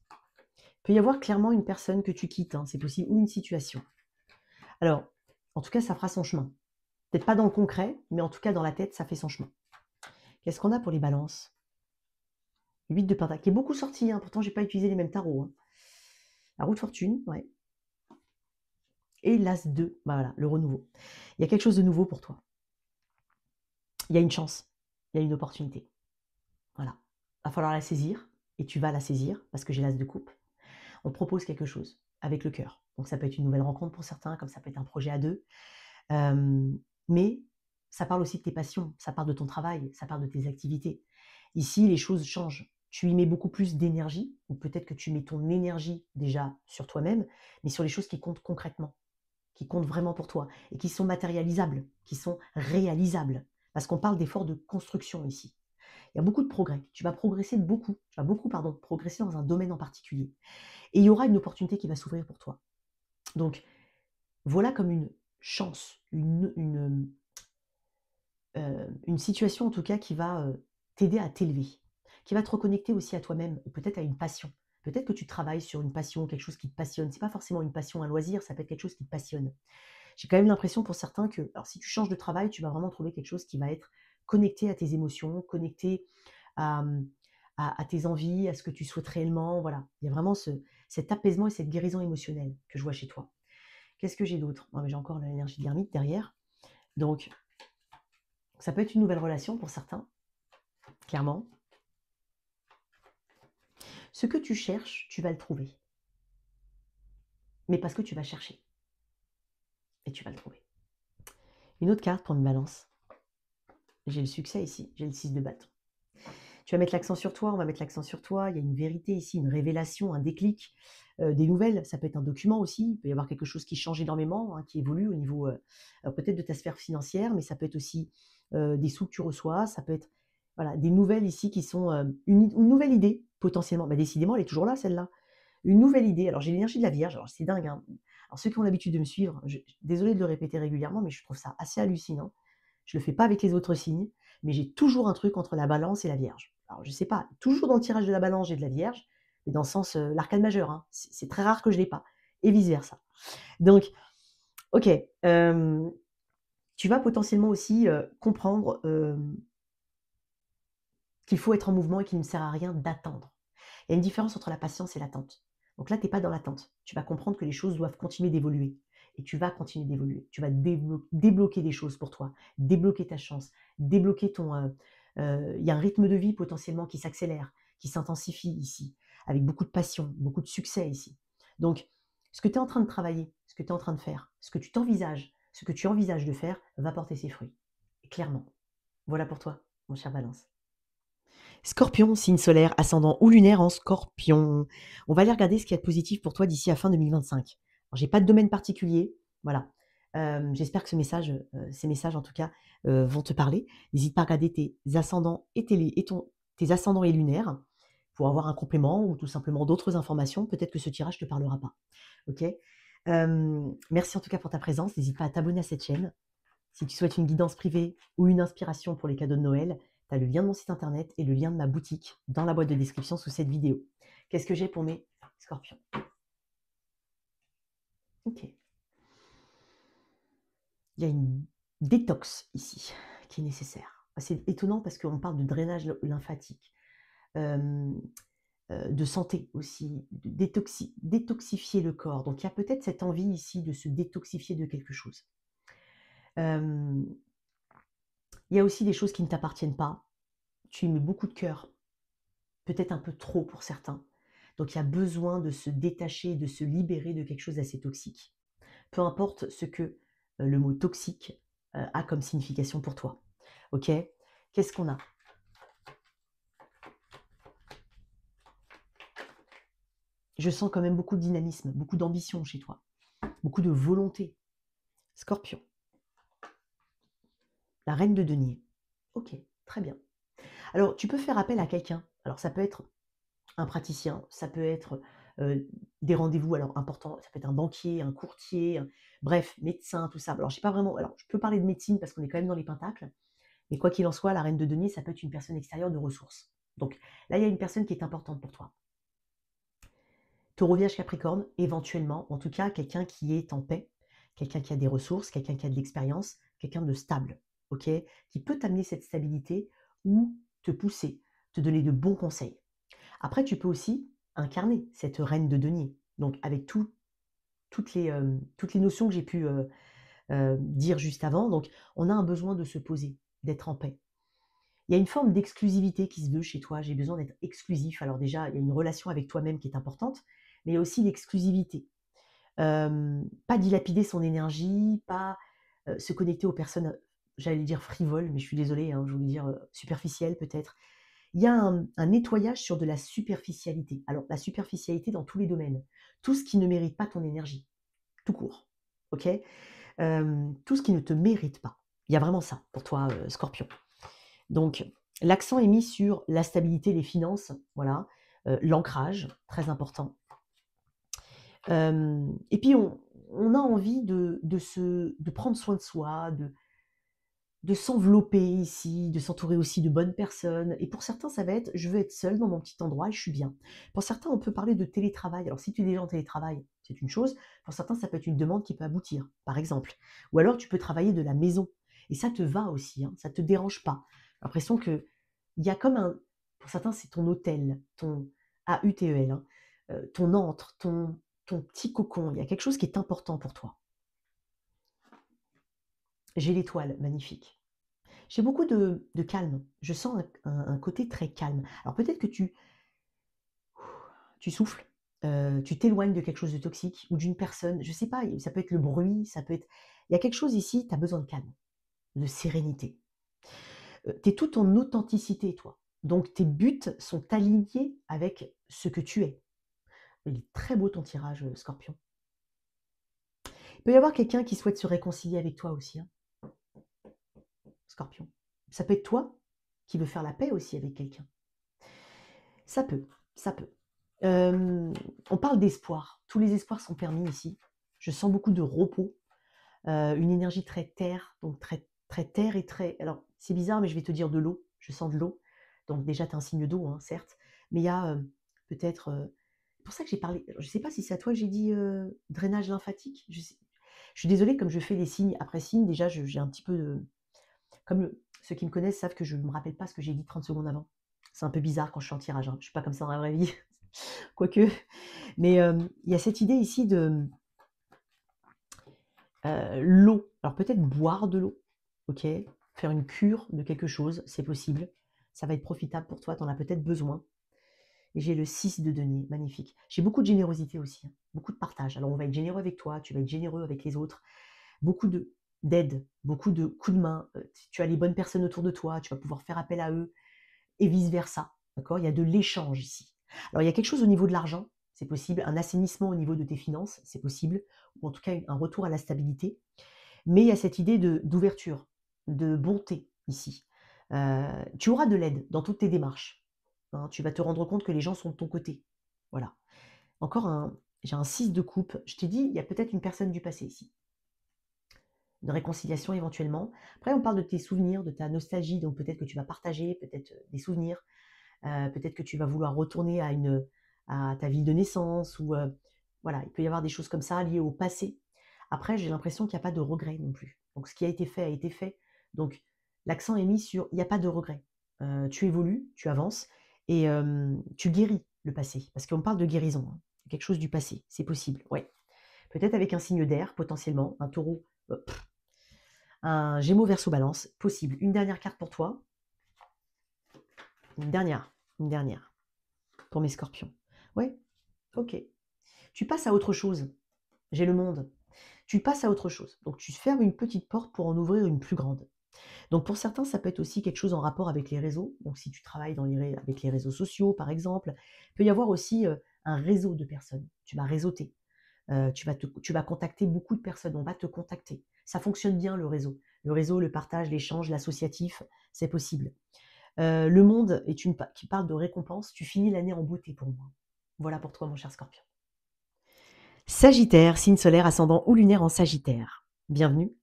Il peut y avoir clairement une personne que tu quittes, hein, c'est possible, ou une situation. Alors, en tout cas, ça fera son chemin. Peut-être pas dans le concret, mais en tout cas dans la tête, ça fait son chemin. Qu'est-ce qu'on a pour les balances? 8 de pentacle, qui est beaucoup sorti, hein, pourtant j'ai pas utilisé les mêmes tarots. Hein. La roue de fortune, ouais. Et l'as 2, bah voilà, le renouveau. Il y a quelque chose de nouveau pour toi. Il y a une chance, il y a une opportunité. Voilà. Il va falloir la saisir, et tu vas la saisir, parce que j'ai l'as de coupe. On te propose quelque chose, avec le cœur. Donc ça peut être une nouvelle rencontre pour certains, comme ça peut être un projet à deux. Mais ça parle aussi de tes passions, ça parle de ton travail, ça parle de tes activités. Ici, les choses changent. Tu y mets beaucoup plus d'énergie, ou peut-être que tu mets ton énergie déjà sur toi-même, mais sur les choses qui comptent concrètement, qui comptent vraiment pour toi, et qui sont matérialisables, qui sont réalisables. Parce qu'on parle d'efforts de construction ici. Il y a beaucoup de progrès. Tu vas progresser beaucoup. Tu vas beaucoup, progresser dans un domaine en particulier. Et il y aura une opportunité qui va s'ouvrir pour toi. Donc, voilà comme une chance, une situation en tout cas qui va t'aider à t'élever, qui va te reconnecter aussi à toi-même, ou peut-être à une passion. Peut-être que tu travailles sur une passion, quelque chose qui te passionne. C'est pas forcément une passion, un loisir, ça peut être quelque chose qui te passionne. J'ai quand même l'impression pour certains que, alors si tu changes de travail, tu vas vraiment trouver quelque chose qui va être connecté à tes émotions, connecté à, à tes envies, à ce que tu souhaites réellement. Voilà, il y a vraiment cet apaisement et cette guérison émotionnelle que je vois chez toi. Qu'est-ce que j'ai d'autre? J'ai encore l'énergie de l'ermite derrière. Donc, ça peut être une nouvelle relation pour certains, clairement. Ce que tu cherches, tu vas le trouver. Mais parce que tu vas chercher. Et tu vas le trouver. Une autre carte pour une balance. J'ai le succès ici, j'ai le 6 de bâton. Tu vas mettre l'accent sur toi, on va mettre l'accent sur toi. Il y a une vérité ici, une révélation, un déclic, des nouvelles. Ça peut être un document aussi. Il peut y avoir quelque chose qui change énormément, hein, qui évolue au niveau peut-être de ta sphère financière, mais ça peut être aussi des sous que tu reçois. Ça peut être voilà, des nouvelles ici qui sont une nouvelle idée potentiellement. Bah, décidément, elle est toujours là, celle-là. Une nouvelle idée. Alors, j'ai l'énergie de la Vierge. Alors, c'est dingue. Hein. Alors, ceux qui ont l'habitude de me suivre, désolé de le répéter régulièrement, mais je trouve ça assez hallucinant. Je ne le fais pas avec les autres signes, mais j'ai toujours un truc entre la Balance et la Vierge. Alors, je ne sais pas, toujours dans le tirage de la Balance, j'ai de la Vierge, mais dans le sens l'arcane majeur. Hein. C'est très rare que je ne l'ai pas, et vice-versa. Donc, ok, tu vas potentiellement aussi comprendre qu'il faut être en mouvement et qu'il ne sert à rien d'attendre. Il y a une différence entre la patience et l'attente. Donc là, tu n'es pas dans l'attente. Tu vas comprendre que les choses doivent continuer d'évoluer. Et tu vas continuer d'évoluer. Tu vas débloquer des choses pour toi, débloquer ta chance, débloquer Il y a un rythme de vie potentiellement qui s'accélère, qui s'intensifie ici, avec beaucoup de passion, beaucoup de succès ici. Donc, ce que tu es en train de travailler, ce que tu es en train de faire, ce que tu envisages de faire, va porter ses fruits. Et clairement. Voilà pour toi, mon cher Balance. Scorpion, signe solaire, ascendant ou lunaire en Scorpion. On va aller regarder ce qu'il y a de positif pour toi d'ici à fin 2025. Alors, j'ai pas de domaine particulier, voilà. J'espère que ces messages en tout cas, vont te parler. N'hésite pas à regarder tes ascendants et tes ascendants et lunaires pour avoir un complément ou tout simplement d'autres informations. Peut-être que ce tirage ne te parlera pas. Ok. Merci en tout cas pour ta présence. N'hésite pas à t'abonner à cette chaîne. Si tu souhaites une guidance privée ou une inspiration pour les cadeaux de Noël, tu as le lien de mon site internet et le lien de ma boutique dans la boîte de description sous cette vidéo. Qu'est-ce que j'ai pour mes scorpions? Ok. Il y a une détox ici qui est nécessaire. C'est étonnant parce qu'on parle de drainage lymphatique, de santé aussi, de détoxifier le corps. Donc il y a peut-être cette envie ici de se détoxifier de quelque chose. Il y a aussi des choses qui ne t'appartiennent pas. Tu y mets beaucoup de cœur, peut-être un peu trop pour certains. Donc il y a besoin de se détacher, de se libérer de quelque chose d'assez toxique. Peu importe ce que le mot toxique a comme signification pour toi. Ok? Qu'est-ce qu'on a? Je sens quand même beaucoup de dynamisme, beaucoup d'ambition chez toi, beaucoup de volonté. Scorpion. La reine de denier. Ok, très bien. Alors, tu peux faire appel à quelqu'un. Alors, ça peut être un praticien, ça peut être des rendez-vous alors importants, ça peut être un banquier, un courtier, bref, médecin, tout ça. Alors, j'ai pas vraiment. Alors, je peux parler de médecine parce qu'on est quand même dans les pentacles, mais quoi qu'il en soit, la reine de denier, ça peut être une personne extérieure de ressources. Donc, là, il y a une personne qui est importante pour toi. Taureau, Vierge, Capricorne, éventuellement, en tout cas, quelqu'un qui est en paix, quelqu'un qui a des ressources, quelqu'un qui a de l'expérience, quelqu'un de stable, ok, qui peut t'amener cette stabilité ou te pousser, te donner de bons conseils. Après, tu peux aussi incarner cette reine de denier, donc avec toutes les notions que j'ai pu dire juste avant. Donc, on a un besoin de se poser, d'être en paix. Il y a une forme d'exclusivité qui se veut chez toi. J'ai besoin d'être exclusif. Alors déjà, il y a une relation avec toi-même qui est importante, mais il y a aussi l'exclusivité. Pas dilapider son énergie, pas se connecter aux personnes, j'allais dire frivoles, mais je suis désolée, hein, je voulais dire superficielles peut-être. Il y a un nettoyage sur de la superficialité. Alors, la superficialité dans tous les domaines. Tout ce qui ne mérite pas ton énergie, tout court. Ok? Tout ce qui ne te mérite pas. Il y a vraiment ça pour toi, Scorpion. Donc, l'accent est mis sur la stabilité, les finances, voilà, l'ancrage, très important. Et puis, on a envie de prendre soin de soi, de s'envelopper ici, de s'entourer aussi de bonnes personnes. Et pour certains, ça va être, je veux être seule dans mon petit endroit et je suis bien. Pour certains, on peut parler de télétravail. Alors, si tu es déjà en télétravail, c'est une chose. Pour certains, ça peut être une demande qui peut aboutir, par exemple. Ou alors, tu peux travailler de la maison. Et ça te va aussi, hein, ça ne te dérange pas. L'impression que il y a comme un... Pour certains, c'est ton hôtel, ton AUTEL, hein, ton antre, ton petit cocon. Il y a quelque chose qui est important pour toi. J'ai l'étoile, magnifique. J'ai beaucoup de calme. Je sens un côté très calme. Alors peut-être que tu souffles, tu t'éloignes de quelque chose de toxique ou d'une personne. Je ne sais pas, ça peut être le bruit, ça peut être... Il y a quelque chose ici, tu as besoin de calme, de sérénité. Tu es tout en authenticité, toi. Donc tes buts sont alignés avec ce que tu es. Il est très beau ton tirage, Scorpion. Il peut y avoir quelqu'un qui souhaite se réconcilier avec toi aussi, hein, Scorpion. Ça peut être toi qui veux faire la paix aussi avec quelqu'un. Ça peut, ça peut. On parle d'espoir. Tous les espoirs sont permis ici. Je sens beaucoup de repos, une énergie très terre, donc très, très terre et très... Alors, c'est bizarre, mais je vais te dire de l'eau. Je sens de l'eau. Donc déjà, tu as un signe d'eau, hein, certes. Mais il y a peut-être... c'est pour ça que j'ai parlé... Je ne sais pas si c'est à toi que j'ai dit drainage lymphatique. Je suis désolée, comme je fais des signes après signes, déjà, j'ai un petit peu de... Comme ceux qui me connaissent savent que je ne me rappelle pas ce que j'ai dit 30 secondes avant. C'est un peu bizarre quand je suis en tirage, hein. Je ne suis pas comme ça dans la vraie vie, quoique. Mais il y a cette idée ici de l'eau. Alors peut-être boire de l'eau, ok, faire une cure de quelque chose, c'est possible. Ça va être profitable pour toi, tu en as peut-être besoin. Et j'ai le 6 de denier, magnifique. J'ai beaucoup de générosité aussi, hein, beaucoup de partage. Alors on va être généreux avec toi, tu vas être généreux avec les autres. Beaucoup d'aide, beaucoup de coups de main. Tu as les bonnes personnes autour de toi, tu vas pouvoir faire appel à eux et vice-versa. D'accord? Il y a de l'échange ici. Alors il y a quelque chose au niveau de l'argent, c'est possible. Un assainissement au niveau de tes finances, c'est possible. Ou en tout cas un retour à la stabilité. Mais il y a cette idée d'ouverture, de bonté ici. Tu auras de l'aide dans toutes tes démarches. Hein. Tu vas te rendre compte que les gens sont de ton côté. Voilà. Encore j'ai un 6 de coupe. Je t'ai dit, il y a peut-être une personne du passé ici. De réconciliation éventuellement. Après, on parle de tes souvenirs, de ta nostalgie, donc peut-être que tu vas partager, peut-être des souvenirs, peut-être que tu vas vouloir retourner à ta ville de naissance, ou voilà, il peut y avoir des choses comme ça liées au passé. Après, j'ai l'impression qu'il n'y a pas de regret non plus. Donc, ce qui a été fait a été fait. Donc, l'accent est mis sur il n'y a pas de regret. Tu évolues, tu avances et tu guéris le passé. Parce qu'on parle de guérison, hein. Quelque chose du passé, c'est possible, ouais. Peut-être avec un signe d'air, potentiellement, un taureau, un gémeaux verso balance, possible. Une dernière carte pour toi. Une dernière pour mes scorpions. Ouais, ok. Tu passes à autre chose. J'ai le monde. Tu passes à autre chose. Donc tu fermes une petite porte pour en ouvrir une plus grande. Donc pour certains, ça peut être aussi quelque chose en rapport avec les réseaux. Donc si tu travailles avec les réseaux sociaux, par exemple, il peut y avoir aussi un réseau de personnes. Tu vas réseauter. Tu vas contacter beaucoup de personnes. On va te contacter. Ça fonctionne bien, le réseau. Le réseau, le partage, l'échange, l'associatif, c'est possible. Le monde qui parle de récompense. Tu finis l'année en beauté pour moi. Voilà pour toi, mon cher Scorpion. Sagittaire, signe solaire, ascendant ou lunaire en Sagittaire. Bienvenue.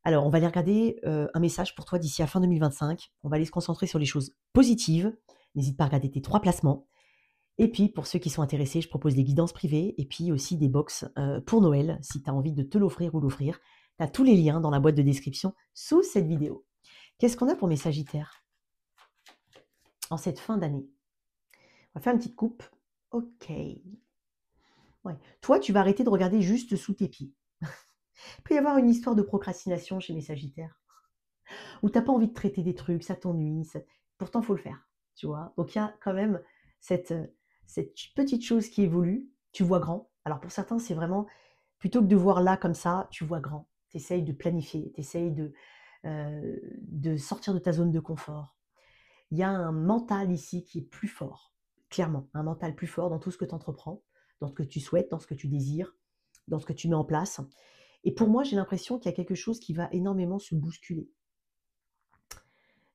Alors, on va aller regarder un message pour toi d'ici à fin 2025. On va aller se concentrer sur les choses positives. N'hésite pas à regarder tes 3 placements. Et puis, pour ceux qui sont intéressés, je propose des guidances privées et puis aussi des box pour Noël, si tu as envie de te l'offrir ou l'offrir. Tu as tous les liens dans la boîte de description sous cette vidéo. Qu'est-ce qu'on a pour mes Sagittaires en cette fin d'année? On va faire une petite coupe. Ok. Ouais. Toi, tu vas arrêter de regarder juste sous tes pieds. Il peut y avoir une histoire de procrastination chez mes Sagittaires, où tu n'as pas envie de traiter des trucs, ça t'ennuie, pourtant il faut le faire, tu vois. Donc il y a quand même cette petite chose qui évolue, tu vois grand. Alors pour certains, c'est vraiment, plutôt que de voir là comme ça, tu vois grand. Tu essayes de planifier, tu essayes de sortir de ta zone de confort. Il y a un mental ici qui est plus fort, clairement, un mental plus fort dans tout ce que tu entreprends, dans ce que tu souhaites, dans ce que tu désires, dans ce que tu mets en place. Et pour moi, j'ai l'impression qu'il y a quelque chose qui va énormément se bousculer.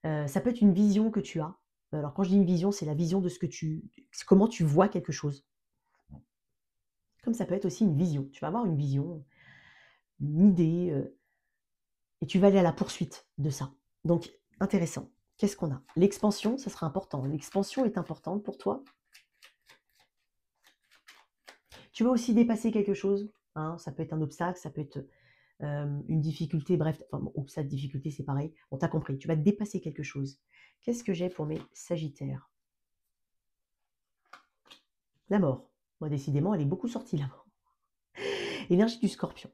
Ça peut être une vision que tu as. Alors quand je dis une vision, c'est la vision de comment tu vois quelque chose. Comme ça peut être aussi une vision. Tu vas avoir une vision, une idée, et tu vas aller à la poursuite de ça. Donc intéressant. Qu'est-ce qu'on a? L'expansion, ça sera important. L'expansion est importante pour toi. Tu vas aussi dépasser quelque chose, hein. Ça peut être un obstacle, ça peut être une difficulté, bref, enfin, bon, obstacle, difficulté, c'est pareil. On t'a compris, tu vas dépasser quelque chose. Qu'est-ce que j'ai pour mes Sagittaires? La mort. Moi, décidément, elle est beaucoup sortie, la mort. Énergie du Scorpion.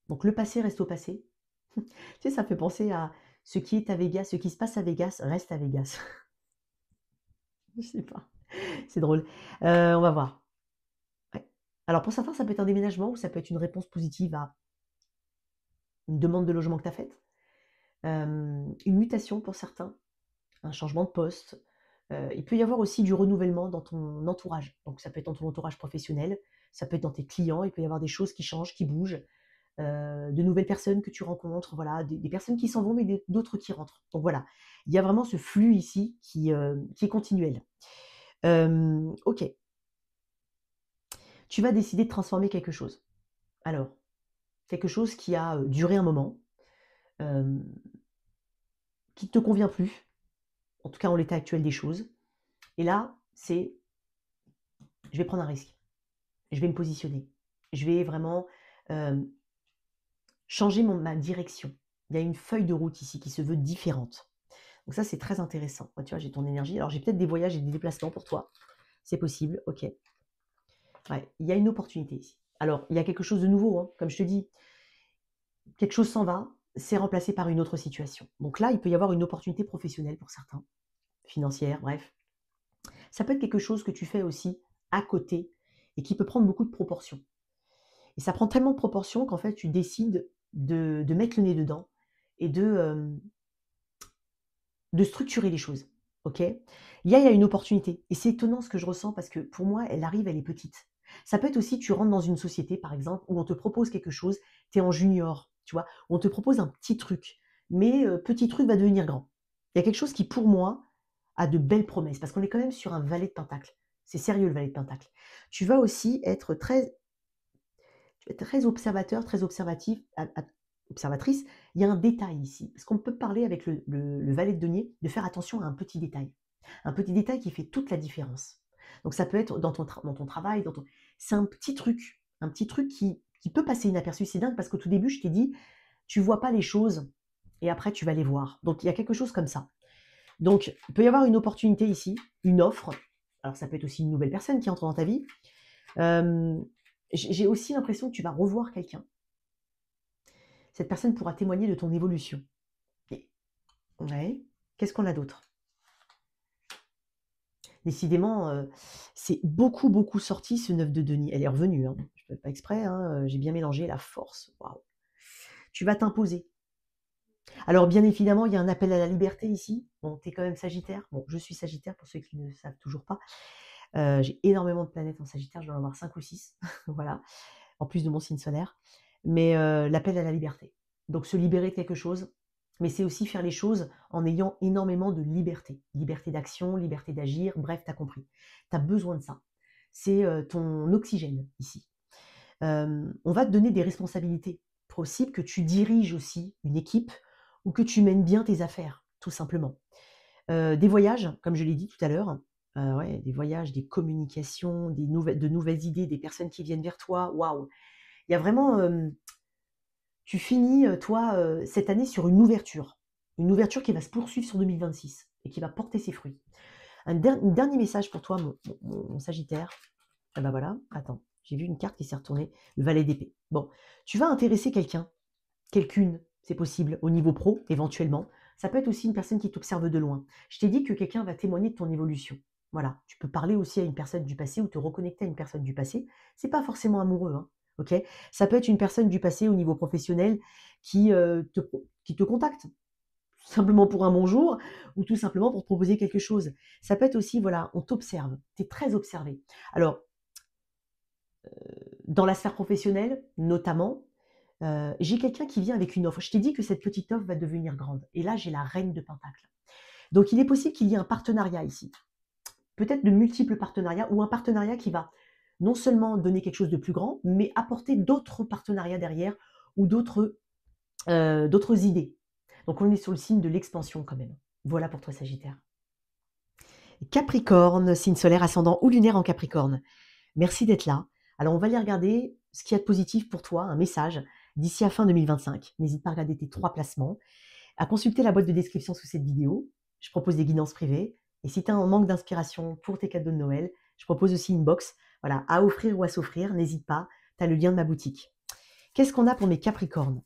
Donc le passé reste au passé. Tu sais, ça fait penser à ce qui est à Vegas, ce qui se passe à Vegas reste à Vegas. Je sais pas. C'est drôle. On va voir. Ouais. Alors pour certains, ça peut être un déménagement ou ça peut être une réponse positive à une demande de logement que tu as faite. Une mutation pour certains, un changement de poste. Il peut y avoir aussi du renouvellement dans ton entourage. Donc ça peut être dans ton entourage professionnel, ça peut être dans tes clients, il peut y avoir des choses qui changent, qui bougent, de nouvelles personnes que tu rencontres, voilà, des personnes qui s'en vont, mais d'autres qui rentrent. Donc voilà, il y a vraiment ce flux ici qui est continuel. Ok. Tu vas décider de transformer quelque chose. Alors, quelque chose qui a duré un moment, qui ne te convient plus, en tout cas en l'état actuel des choses. Et là, je vais prendre un risque. Je vais me positionner. Je vais vraiment changer ma direction. Il y a une feuille de route ici qui se veut différente. Donc ça, c'est très intéressant. Tu vois, j'ai ton énergie. Alors, j'ai peut-être des voyages et des déplacements pour toi. C'est possible, ok. Ouais, il y a une opportunité ici. Alors, il y a quelque chose de nouveau, hein. Comme je te dis, quelque chose s'en va. c'est remplacé par une autre situation. Donc là, il peut y avoir une opportunité professionnelle pour certains, financière, bref. Ça peut être quelque chose que tu fais aussi à côté et qui peut prendre beaucoup de proportions. Et ça prend tellement de proportions qu'en fait, tu décides de mettre le nez dedans et de structurer les choses. OK? Il y a une opportunité et c'est étonnant ce que je ressens parce que pour moi, elle arrive, elle est petite. Ça peut être aussi, tu rentres dans une société, par exemple, où on te propose quelque chose, tu es en junior, tu vois? Où on te propose un petit truc, mais petit truc va devenir grand. Il y a quelque chose qui, pour moi, a de belles promesses parce qu'on est quand même sur un valet de pentacle. C'est sérieux le valet de pentacle. Tu vas aussi être très observateur, très observatif, observatrice. Il y a un détail ici, parce qu'on peut parler avec le valet de denier de faire attention à un petit détail. Un petit détail qui fait toute la différence. Donc ça peut être dans ton travail, c'est un petit truc qui peut passer inaperçu. C'est dingue parce qu'au tout début, je t'ai dit, tu vois pas les choses et après tu vas les voir. Donc il y a quelque chose comme ça. Donc il peut y avoir une opportunité ici, une offre. Alors ça peut être aussi une nouvelle personne qui entre dans ta vie. J'ai aussi l'impression que tu vas revoir quelqu'un. Cette personne pourra témoigner de ton évolution. Et, ouais, qu'est-ce qu'on a d'autre? Décidément, c'est beaucoup, beaucoup sorti ce 9 de denier. Elle est revenue, hein. Je ne fais pas exprès, hein, j'ai bien mélangé la force. Waouh. Tu vas t'imposer. Alors bien évidemment, il y a un appel à la liberté ici. Bon, tu es quand même Sagittaire. Bon, je suis Sagittaire pour ceux qui ne le savent toujours pas. J'ai énormément de planètes en Sagittaire, je dois en avoir 5 ou 6. Voilà, en plus de mon signe solaire. Mais l'appel à la liberté. Donc se libérer de quelque chose, mais c'est aussi faire les choses en ayant énormément de liberté. Liberté d'action, liberté d'agir, bref, tu as compris. Tu as besoin de ça. C'est ton oxygène ici. On va te donner des responsabilités. Possible que tu diriges aussi une équipe ou que tu mènes bien tes affaires, tout simplement. Des voyages, comme je l'ai dit tout à l'heure, ouais, des voyages, des communications, de nouvelles idées, des personnes qui viennent vers toi. Waouh! Il y a vraiment, tu finis, toi, cette année sur une ouverture. Une ouverture qui va se poursuivre sur 2026 et qui va porter ses fruits. Un dernier message pour toi, mon Sagittaire. Ah bah voilà, attends, j'ai vu une carte qui s'est retournée, le valet d'épée. Bon, tu vas intéresser quelqu'un, quelqu'une, c'est possible, au niveau pro, éventuellement. Ça peut être aussi une personne qui t'observe de loin. Je t'ai dit que quelqu'un va témoigner de ton évolution. Voilà, tu peux parler aussi à une personne du passé ou te reconnecter à une personne du passé. C'est pas forcément amoureux, hein, ok? Ça peut être une personne du passé au niveau professionnel qui, qui te contacte, tout simplement pour un bonjour ou tout simplement pour te proposer quelque chose. Ça peut être aussi, voilà, on t'observe, tu es très observé. Alors, dans la sphère professionnelle, notamment, j'ai quelqu'un qui vient avec une offre. Je t'ai dit que cette petite offre va devenir grande. Et là, j'ai la reine de Pentacle. Donc, il est possible qu'il y ait un partenariat ici. Peut-être de multiples partenariats ou un partenariat qui va non seulement donner quelque chose de plus grand, mais apporter d'autres partenariats derrière ou d'autres idées. Donc, on est sur le signe de l'expansion quand même. Voilà pour toi, Sagittaire. Capricorne, signe solaire, ascendant ou lunaire en Capricorne. Merci d'être là. Alors, on va aller regarder ce qu'il y a de positif pour toi, un message d'ici à fin 2025. N'hésite pas à regarder tes 3 placements, à consulter la boîte de description sous cette vidéo. Je propose des guidances privées. Et si tu as un manque d'inspiration pour tes cadeaux de Noël, je propose aussi une box, voilà, à offrir ou à s'offrir. N'hésite pas, tu as le lien de ma boutique. Qu'est-ce qu'on a pour mes Capricornes?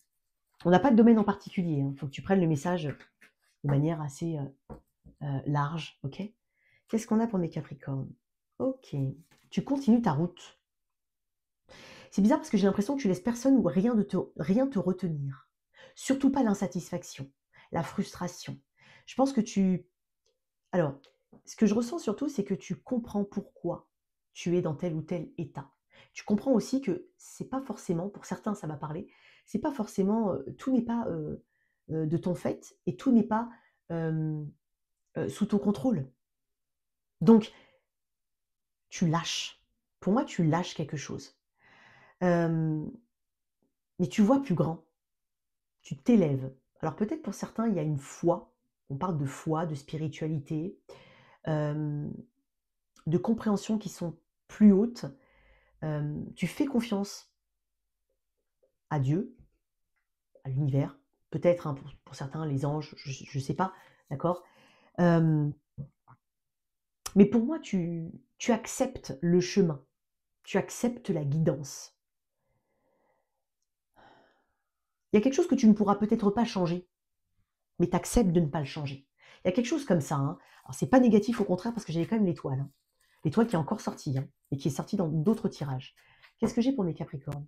On n'a pas de domaine en particulier. Il faut que tu prennes le message de manière assez large. Ok? Qu'est-ce qu'on a pour mes Capricornes? Ok. Tu continues ta route. C'est bizarre parce que j'ai l'impression que tu laisses personne ou rien te retenir. Surtout pas l'insatisfaction, la frustration. Je pense que alors, ce que je ressens surtout, c'est que tu comprends pourquoi tu es dans tel ou tel état. Tu comprends aussi que c'est pas forcément, pour certains ça va parler, c'est pas forcément, tout n'est pas de ton fait et tout n'est pas sous ton contrôle. Donc, tu lâches. Pour moi, tu lâches quelque chose. Euh, mais tu vois plus grand. Tu t'élèves. Alors peut-être pour certains, il y a une foi, on parle de foi, de spiritualité, hem, de compréhension qui sont plus hautes. Tu fais confiance à Dieu, à l'univers, peut-être, hein, pour certains, les anges, je ne sais pas, d'accord? Hem, mais pour moi, tu acceptes le chemin, tu acceptes la guidance. Il y a quelque chose que tu ne pourras peut-être pas changer, mais tu acceptes de ne pas le changer. Il y a quelque chose comme ça, hein. Alors c'est pas négatif, au contraire, parce que j'avais quand même l'étoile, hein. L'étoile qui est encore sortie, hein, et qui est sortie dans d'autres tirages. Qu'est-ce que j'ai pour mes Capricornes?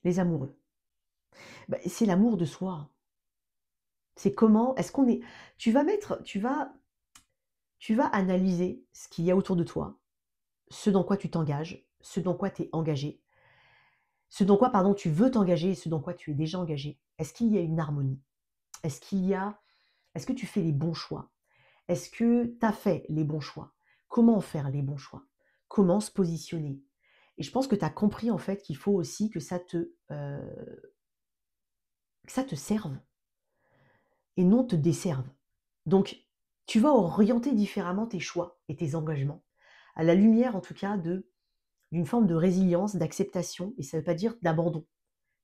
Les amoureux. Bah, c'est l'amour de soi. C'est comment est-ce qu'on est tu vas analyser ce qu'il y a autour de toi, ce dans quoi tu t'engages, ce dans quoi tu es engagé, ce dans quoi, pardon, tu veux t'engager et ce dans quoi tu es déjà engagé. Est-ce qu'il y a une harmonie? Est-ce que tu fais les bons choix? Est-ce que tu as fait les bons choix? Comment faire les bons choix? Comment se positionner? Et je pense que tu as compris en fait qu'il faut aussi que ça te serve et non te desserve. Donc, tu vas orienter différemment tes choix et tes engagements, à la lumière en tout cas d'une forme de résilience, d'acceptation, et ça ne veut pas dire d'abandon.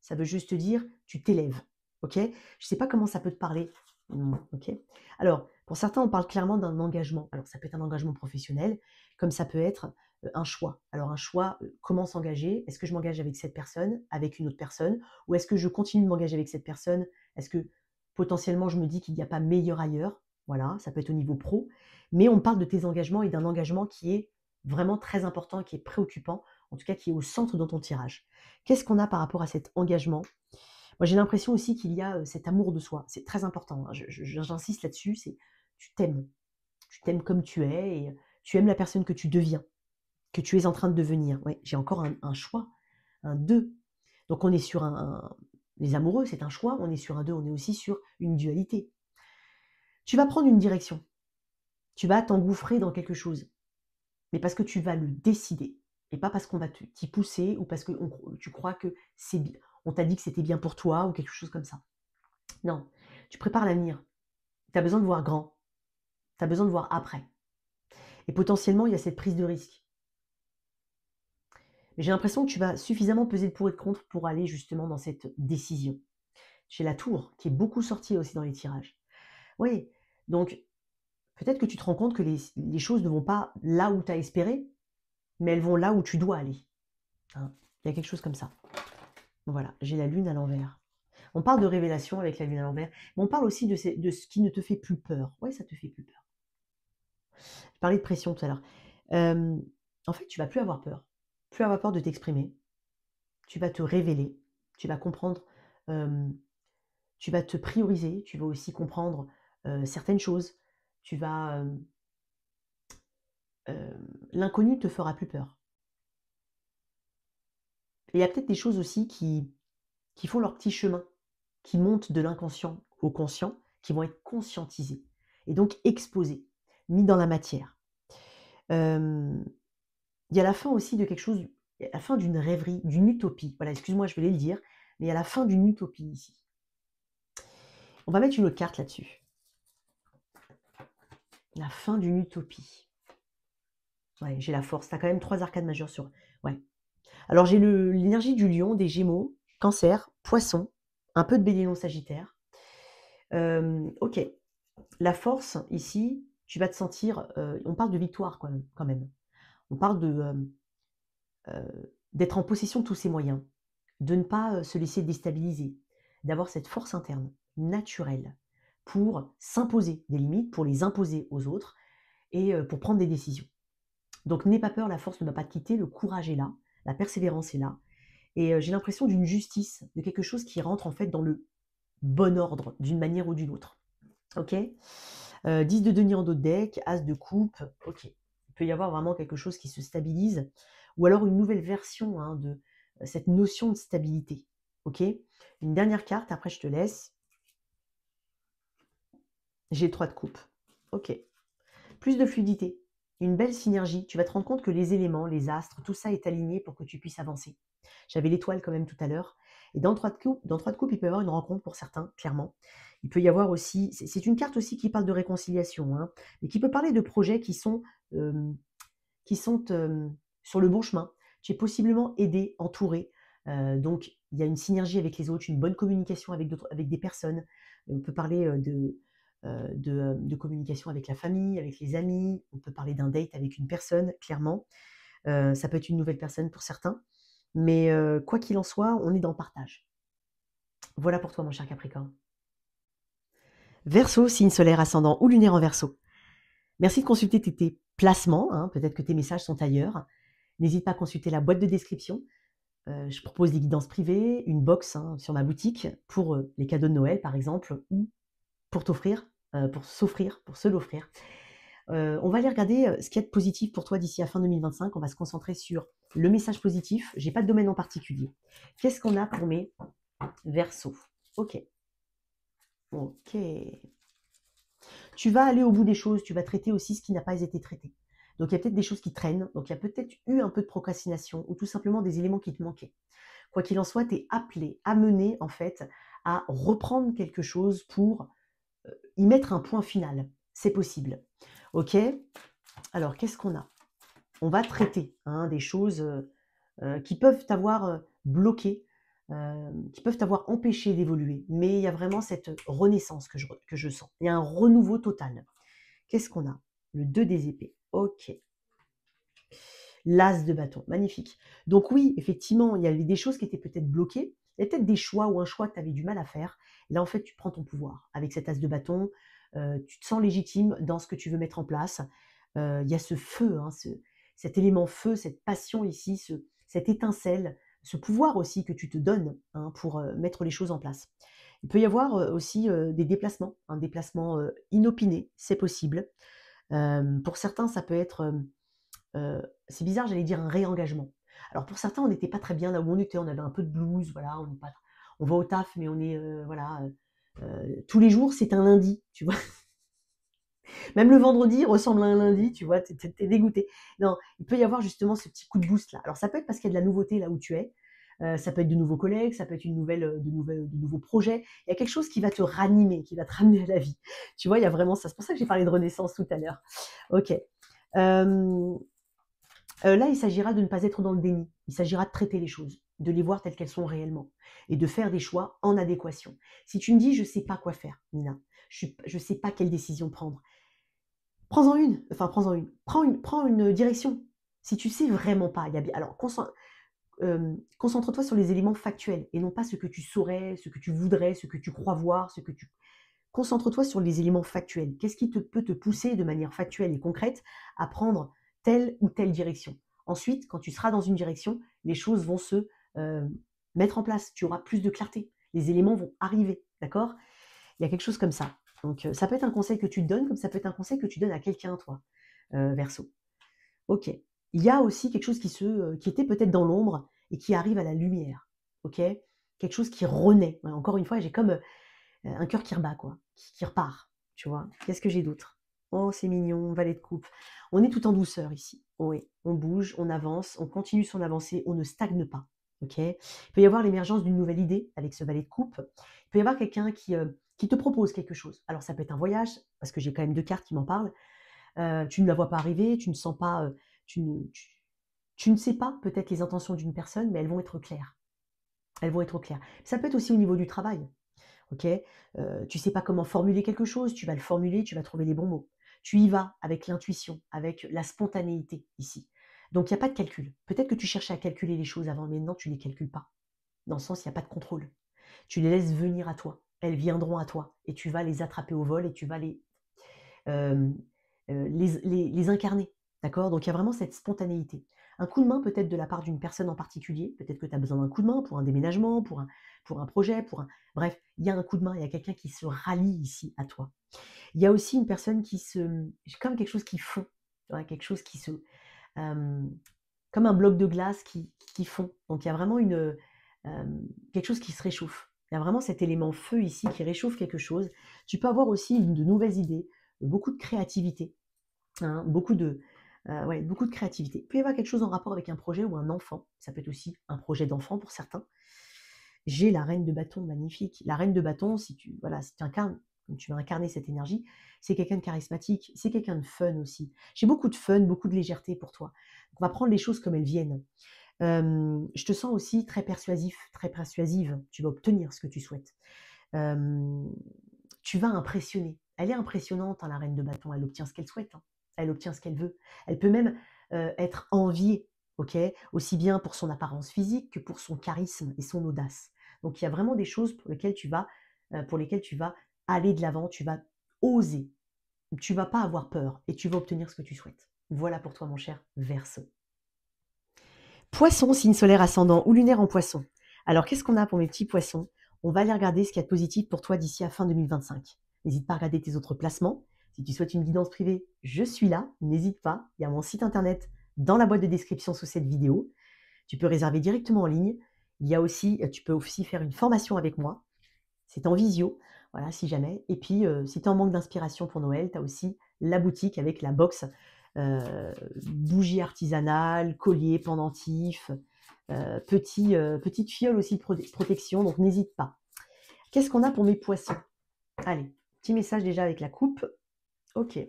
Ça veut juste dire tu t'élèves. Ok? Je ne sais pas comment ça peut te parler. Ok? Alors, pour certains, on parle clairement d'un engagement. Alors, ça peut être un engagement professionnel, comme ça peut être un choix. Alors, un choix, comment s'engager? Est-ce que je m'engage avec cette personne, avec une autre personne? Ou est-ce que je continue de m'engager avec cette personne? Est-ce que potentiellement je me dis qu'il n'y a pas meilleur ailleurs? Voilà, ça peut être au niveau pro. Mais on parle de tes engagements et d'un engagement qui est vraiment très important, qui est préoccupant, en tout cas qui est au centre de ton tirage. Qu'est-ce qu'on a par rapport à cet engagement? Moi, j'ai l'impression aussi qu'il y a cet amour de soi. C'est très important, hein. J'insiste là-dessus, c'est tu t'aimes. Tu t'aimes comme tu es et tu aimes la personne que tu deviens, que tu es en train de devenir. Ouais, j'ai encore un choix, un 2. Donc on est sur les amoureux, c'est un choix, on est sur un 2, on est aussi sur une dualité. Tu vas prendre une direction, tu vas t'engouffrer dans quelque chose, mais parce que tu vas le décider et pas parce qu'on va t'y pousser ou parce que tu crois que c'est bien. On t'a dit que c'était bien pour toi ou quelque chose comme ça. Non, tu prépares l'avenir. Tu as besoin de voir grand. Tu as besoin de voir après. Et potentiellement, il y a cette prise de risque. Mais j'ai l'impression que tu vas suffisamment peser le pour et le contre pour aller justement dans cette décision. J'ai la tour, qui est beaucoup sortie aussi dans les tirages. Oui, donc peut-être que tu te rends compte que les choses ne vont pas là où tu as espéré, mais elles vont là où tu dois aller. Hein. Il y a quelque chose comme ça. Voilà, j'ai la lune à l'envers. On parle de révélation avec la lune à l'envers, mais on parle aussi de ce qui ne te fait plus peur. Oui, ça te fait plus peur. Je parlais de pression tout à l'heure. En fait, tu vas plus avoir peur. Plus avoir peur de t'exprimer. Tu vas te révéler. Tu vas comprendre. Tu vas te prioriser. Tu vas aussi comprendre certaines choses. Tu vas. L'inconnu te fera plus peur. Et il y a peut-être des choses aussi qui font leur petit chemin, qui montent de l'inconscient au conscient, qui vont être conscientisées et donc exposées, mis dans la matière. Il y a la fin aussi de quelque chose, la fin d'une rêverie, d'une utopie. Voilà, excuse-moi, je voulais le dire, mais il y a la fin d'une utopie ici. On va mettre une autre carte là-dessus. La fin d'une utopie. Ouais, j'ai la force. Tu as quand même 3 arcades majeures sur. Ouais. Alors j'ai l'énergie du lion, des gémeaux, cancer, poisson, un peu de bélier non sagittaire. Ok. La force, ici, tu vas te sentir. On parle de victoire quand même. On parle d'être en possession de tous ses moyens, de ne pas se laisser déstabiliser, d'avoir cette force interne naturelle pour s'imposer des limites, pour les imposer aux autres et pour prendre des décisions. Donc n'aie pas peur, la force ne va pas te quitter, le courage est là, la persévérance est là. Et j'ai l'impression d'une justice, de quelque chose qui rentre en fait dans le bon ordre, d'une manière ou d'une autre. Ok, 10 de denier en dos de deck, as de coupe, ok. Il peut y avoir vraiment quelque chose qui se stabilise, ou alors une nouvelle version de cette notion de stabilité. Ok. Une dernière carte, après je te laisse. J'ai le 3 de coupe. Ok. Plus de fluidité, une belle synergie. Tu vas te rendre compte que les éléments, les astres, tout ça est aligné pour que tu puisses avancer. J'avais l'étoile quand même tout à l'heure. Et dans le 3 de coupe, il peut y avoir une rencontre pour certains, clairement. Il peut y avoir aussi, c'est une carte aussi qui parle de réconciliation, mais qui peut parler de projets qui sont sur le bon chemin. Tu es possiblement aidé, entouré. Donc, il y a une synergie avec les autres, une bonne communication avec des personnes. On peut parler de communication avec la famille, avec les amis. On peut parler d'un date avec une personne, clairement. Ça peut être une nouvelle personne pour certains. Mais quoi qu'il en soit, on est dans le partage. Voilà pour toi, mon cher Capricorne. Verseau, signe solaire, ascendant ou lunaire en Verseau. Merci de consulter tes placements, hein, peut-être que tes messages sont ailleurs. N'hésite pas à consulter la boîte de description. Je propose des guidances privées, une box, hein, sur ma boutique pour, les cadeaux de Noël, par exemple, ou pour t'offrir, pour se l'offrir. On va aller regarder, ce qu'il y a de positif pour toi d'ici à fin 2025. On va se concentrer sur le message positif. J'ai pas de domaine en particulier. Qu'est-ce qu'on a pour mes Verseaux? OK. OK. Tu vas aller au bout des choses, tu vas traiter aussi ce qui n'a pas été traité. Donc il y a peut-être des choses qui traînent, donc il y a peut-être eu un peu de procrastination ou tout simplement des éléments qui te manquaient. Quoi qu'il en soit, tu es appelé, amené en fait à reprendre quelque chose pour y mettre un point final. C'est possible. OK? Alors qu'est-ce qu'on a? On va traiter, hein, des choses qui peuvent t'avoir bloqué, qui peuvent t'avoir empêché d'évoluer. Mais il y a vraiment cette renaissance que je sens. Il y a un renouveau total. Qu'est-ce qu'on a? Le 2 des épées. OK. L'as de bâton. Magnifique. Donc oui, effectivement, il y avait des choses qui étaient peut-être bloquées. Il y a peut-être des choix ou un choix que tu avais du mal à faire. Et là, en fait, tu prends ton pouvoir. Avec cet as de bâton, tu te sens légitime dans ce que tu veux mettre en place. Il y a ce feu, hein, cet élément feu, cette passion ici, cette étincelle, ce pouvoir aussi que tu te donnes, hein, pour mettre les choses en place. Il peut y avoir aussi des déplacements, un déplacement inopiné, c'est possible. Pour certains, ça peut être, c'est bizarre, j'allais dire un réengagement. Alors pour certains, on n'était pas très bien là où on était, on avait un peu de blues, voilà, on va au taf, mais on est, voilà, tous les jours, c'est un lundi, tu vois? Même le vendredi ressemble à un lundi, tu vois? Tu es dégoûté. Non, il peut y avoir justement ce petit coup de boost là. Alors ça peut être parce qu'il y a de la nouveauté là où tu es, ça peut être de nouveaux collègues, ça peut être de nouveaux projets. Il y a quelque chose qui va te ranimer, qui va te ramener à la vie. Tu vois? Il y a vraiment ça. C'est pour ça que j'ai parlé de renaissance tout à l'heure. OK. Hem Là, il s'agira de ne pas être dans le déni. Il s'agira de traiter les choses, de les voir telles qu'elles sont réellement et de faire des choix en adéquation. Si tu me dis: «Je ne sais pas quoi faire, Nina, je ne sais pas quelle décision prendre», prends-en une, enfin prends-en une, prends une direction. Si tu sais vraiment pas, il y a bien alors concentre-toi sur les éléments factuels et non pas ce que tu saurais, ce que tu voudrais, ce que tu crois voir, ce que tu concentre-toi sur les éléments factuels. Qu'est-ce qui peut te pousser de manière factuelle et concrète à prendre telle ou telle direction? Ensuite, quand tu seras dans une direction, les choses vont se mettre en place. Tu auras plus de clarté. Les éléments vont arriver, d'accord? Il y a quelque chose comme ça. Donc, ça peut être un conseil que tu te donnes, comme ça peut être un conseil que tu donnes à quelqu'un, toi, Verseau. OK. Il y a aussi quelque chose qui était peut-être dans l'ombre et qui arrive à la lumière. OK? Quelque chose qui renaît. Ouais, encore une fois, j'ai comme, un cœur qui rebat quoi, qui repart, tu vois? Qu'est-ce que j'ai d'autre? Oh, c'est mignon, valet de coupe. On est tout en douceur ici. Oui, on bouge, on avance, on continue son avancée, on ne stagne pas, OK? Il peut y avoir l'émergence d'une nouvelle idée avec ce valet de coupe. Il peut y avoir quelqu'un qui te propose quelque chose. Alors ça peut être un voyage, parce que j'ai quand même 2 cartes qui m'en parlent. Tu ne la vois pas arriver, tu ne sens pas, tu ne sais pas peut-être les intentions d'une personne, mais elles vont être claires. Elles vont être claires. Ça peut être aussi au niveau du travail. OK? Tu sais pas comment formuler quelque chose, tu vas le formuler, tu vas trouver les bons mots. Tu y vas avec l'intuition, avec la spontanéité ici. Donc il y a pas de calcul. Peut-être que tu cherchais à calculer les choses avant, mais maintenant tu les calcules pas. Dans le sens, il y a pas de contrôle. Tu les laisses venir à toi. Elles viendront à toi et tu vas les attraper au vol et tu vas hem, les incarner. D'accord? Donc il y a vraiment cette spontanéité. Un coup de main peut-être de la part d'une personne en particulier, peut-être que tu as besoin d'un coup de main pour un déménagement, pour un projet, pour un bref, il y a un coup de main, il y a quelqu'un qui se rallie ici à toi. Il y a aussi une personne qui se comme quelque chose qui fond, tu vois? Quelque chose qui se hem, comme un bloc de glace qui fond. Donc il y a vraiment quelque chose qui se réchauffe. Il y a vraiment cet élément feu ici qui réchauffe quelque chose. Tu peux avoir aussi de nouvelles idées, beaucoup de créativité, hein, ouais, beaucoup de créativité. Il peut y avoir quelque chose en rapport avec un projet ou un enfant. Ça peut être aussi un projet d'enfant pour certains. J'ai la reine de bâton, magnifique. La reine de bâton, si tu voilà, si tu incarnes comme tu vas incarner cette énergie, c'est quelqu'un de charismatique, c'est quelqu'un de fun aussi. J'ai beaucoup de fun, beaucoup de légèreté pour toi. Donc on va prendre les choses comme elles viennent. Je te sens aussi très persuasif, très persuasive. Tu vas obtenir ce que tu souhaites. Hem, Tu vas impressionner. Elle est impressionnante, hein, la reine de bâton. Elle obtient ce qu'elle souhaite, hein. Elle obtient ce qu'elle veut. Elle peut même, être enviée. OK? Aussi bien pour son apparence physique que pour son charisme et son audace. Donc il y a vraiment des choses pour lesquelles tu vas aller de l'avant, tu vas oser. Tu vas pas avoir peur et tu vas obtenir ce que tu souhaites. Voilà pour toi mon cher Verseau. Poisson, signe solaire ascendant ou lunaire en Poisson. Alors qu'est-ce qu'on a pour mes petits poissons? On va aller regarder ce qu'il y a de positif pour toi d'ici à fin 2025. N'hésite pas à regarder tes autres placements. Si tu souhaites une guidance privée, je suis là, n'hésite pas. Il y a mon site internet dans la boîte de description sous cette vidéo. Tu peux réserver directement en ligne. Tu peux aussi faire une formation avec moi. C'est en visio, voilà, si jamais. Et puis, si tu es en manque d'inspiration pour Noël, tu as aussi la boutique avec la box bougies artisanales, colliers, pendentifs, petites fioles aussi de protection, donc n'hésite pas. Qu'est-ce qu'on a pour mes poissons? Allez, petit message déjà avec la coupe. Ok.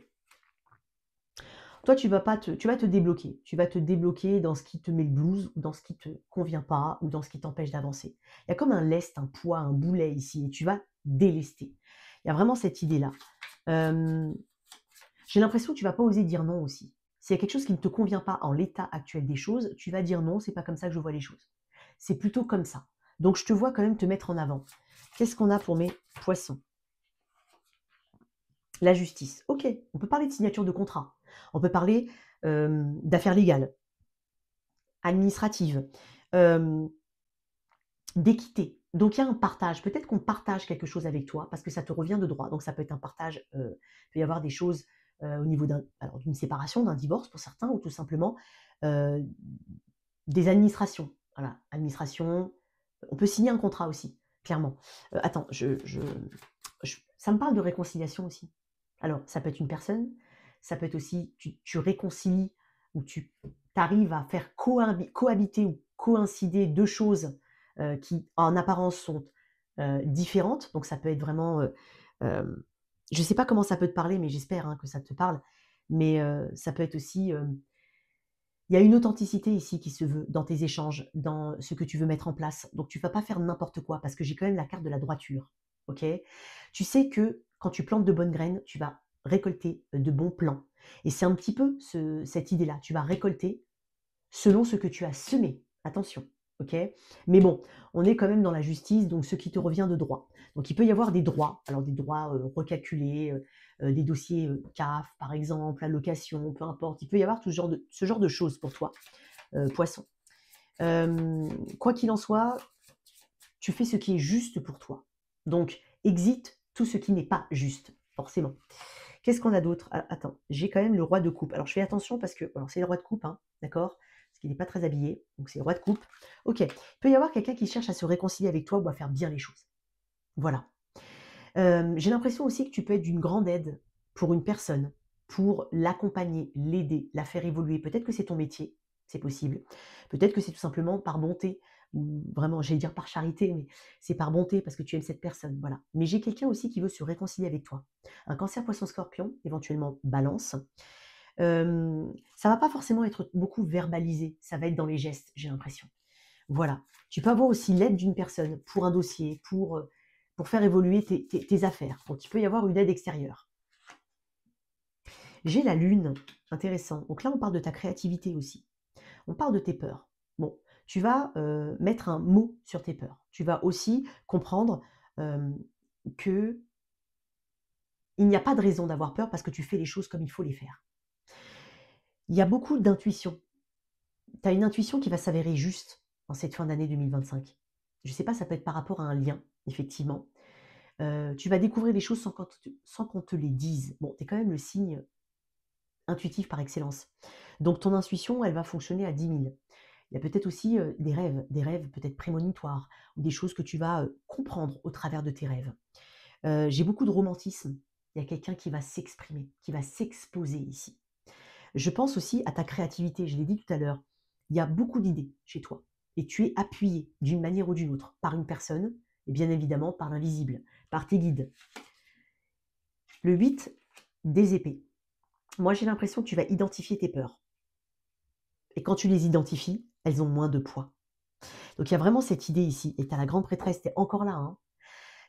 Toi, tu vas te débloquer. Tu vas te débloquer dans ce qui te met le blues, ou dans ce qui te convient pas, ou dans ce qui t'empêche d'avancer. Il y a comme un lest, un poids, un boulet ici, et tu vas délester. Il y a vraiment cette idée-là. J'ai l'impression que tu vas pas oser dire non aussi. S'il y a quelque chose qui ne te convient pas en l'état actuel des choses, tu vas dire non, c'est pas comme ça que je vois les choses. C'est plutôt comme ça. Donc je te vois quand même te mettre en avant. Qu'est-ce qu'on a pour mes poissons? La justice. Ok, on peut parler de signature de contrat. On peut parler d'affaires légales, administratives, d'équité. Donc il y a un partage. Peut-être qu'on partage quelque chose avec toi parce que ça te revient de droit. Donc ça peut être un partage. Il peut y avoir des choses au niveau d'une séparation, d'un divorce pour certains, ou tout simplement euh, des administrations. Voilà, administration. On peut signer un contrat aussi, clairement. Attends, ça me parle de réconciliation aussi. Alors, ça peut être une personne, ça peut être aussi, tu réconcilies ou tu arrives à faire cohabiter ou coïncider deux choses qui, en apparence, sont différentes. Donc, ça peut être vraiment... je ne sais pas comment ça peut te parler, mais j'espère que ça te parle. Mais ça peut être aussi... il y a une authenticité ici qui se veut dans tes échanges, dans ce que tu veux mettre en place. Donc, tu ne vas pas faire n'importe quoi parce que j'ai quand même la carte de la droiture. Ok? Tu sais que quand tu plantes de bonnes graines, tu vas récolter de bons plants. Et c'est un petit peu cette idée-là. Tu vas récolter selon ce que tu as semé. Attention. Ok? Mais bon, on est quand même dans la justice, donc ce qui te revient de droit. Donc, il peut y avoir des droits. Alors, des droits recalculés, des dossiers CAF, par exemple, allocation, peu importe. Il peut y avoir tout ce genre de choses pour toi, poisson. Quoi qu'il en soit, tu fais ce qui est juste pour toi. Donc, exite tout ce qui n'est pas juste, forcément. Qu'est-ce qu'on a d'autre? Ah, attends, j'ai quand même le roi de coupe. Alors, je fais attention parce que c'est le roi de coupe, hein, d'accord? Parce qu'il n'est pas très habillé, donc c'est le roi de coupe. Ok, il peut y avoir quelqu'un qui cherche à se réconcilier avec toi ou à faire bien les choses. Voilà. J'ai l'impression aussi que tu peux être d'une grande aide pour une personne, pour l'accompagner, l'aider, la faire évoluer. Peut-être que c'est ton métier, c'est possible. Peut-être que c'est tout simplement par bonté, ou vraiment, j'allais dire par charité, mais c'est par bonté parce que tu aimes cette personne, voilà. Mais j'ai quelqu'un aussi qui veut se réconcilier avec toi. Un Cancer, Poisson, Scorpion, éventuellement Balance. Ça va pas forcément être beaucoup verbalisé, ça va être dans les gestes, j'ai l'impression. Voilà. Tu peux avoir aussi l'aide d'une personne pour un dossier, pour faire évoluer tes affaires. Donc, il peut y avoir une aide extérieure. J'ai la lune, intéressant. Donc là, on parle de ta créativité aussi. On parle de tes peurs. Bon, tu vas mettre un mot sur tes peurs. Tu vas aussi comprendre que il n'y a pas de raison d'avoir peur parce que tu fais les choses comme il faut les faire. Il y a beaucoup d'intuition. Tu as une intuition qui va s'avérer juste en cette fin d'année 2025. Je ne sais pas, ça peut être par rapport à un lien, effectivement. Tu vas découvrir des choses sans qu'on te les dise. Bon, tu es quand même le signe intuitif par excellence. Donc ton intuition, elle va fonctionner à 10 000. Il y a peut-être aussi des rêves peut-être prémonitoires, ou des choses que tu vas comprendre au travers de tes rêves. J'ai beaucoup de romantisme. Il y a quelqu'un qui va s'exprimer, qui va s'exposer ici. Je pense aussi à ta créativité, je l'ai dit tout à l'heure. Il y a beaucoup d'idées chez toi. Et tu es appuyé d'une manière ou d'une autre par une personne, et bien évidemment par l'invisible, par tes guides. Le 8 des épées. Moi, j'ai l'impression que tu vas identifier tes peurs. Et quand tu les identifies, elles ont moins de poids. Donc, il y a vraiment cette idée ici. Et tu as la grande prêtresse, tu es encore là. Hein.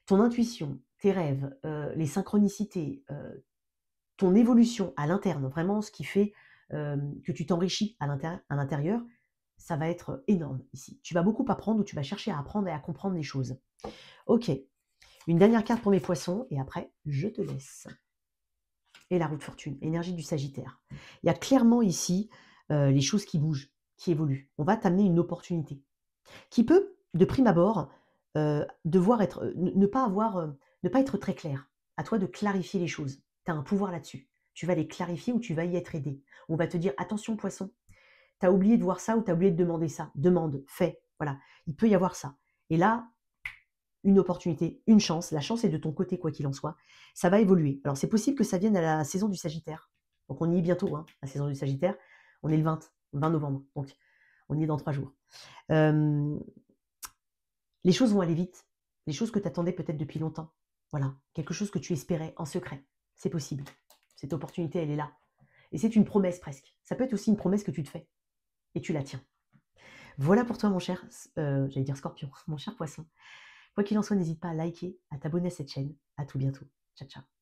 Ton intuition, tes rêves, les synchronicités, ton évolution à l'interne, vraiment ce qui fait que tu t'enrichis à l'intérieur, ça va être énorme ici. Tu vas beaucoup apprendre ou tu vas chercher à apprendre et à comprendre les choses. Ok, une dernière carte pour mes poissons et après, je te laisse. Et la roue de fortune, énergie du Sagittaire. Il y a clairement ici les choses qui bougent, qui évoluent. On va t'amener une opportunité qui peut, de prime abord, devoir être, ne pas être très clair. À toi de clarifier les choses. Tu as un pouvoir là-dessus. Tu vas les clarifier ou tu vas y être aidé. On va te dire, attention poisson, tu as oublié de voir ça ou tu as oublié de demander ça. Demande, fais, voilà. Il peut y avoir ça. Et là, une opportunité, une chance. La chance est de ton côté, quoi qu'il en soit. Ça va évoluer. Alors, c'est possible que ça vienne à la saison du Sagittaire. Donc, on y est bientôt, hein, la saison du Sagittaire. On est le 20 novembre. Donc, on y est dans 3 jours. Les choses vont aller vite. Les choses que tu attendais peut-être depuis longtemps. Voilà. Quelque chose que tu espérais en secret. C'est possible. Cette opportunité, elle est là. Et c'est une promesse presque. Ça peut être aussi une promesse que tu te fais. Et tu la tiens. Voilà pour toi, mon cher, j'allais dire scorpion, mon cher poisson. Quoi qu'il en soit, n'hésite pas à liker, à t'abonner à cette chaîne. À tout bientôt. Ciao, ciao.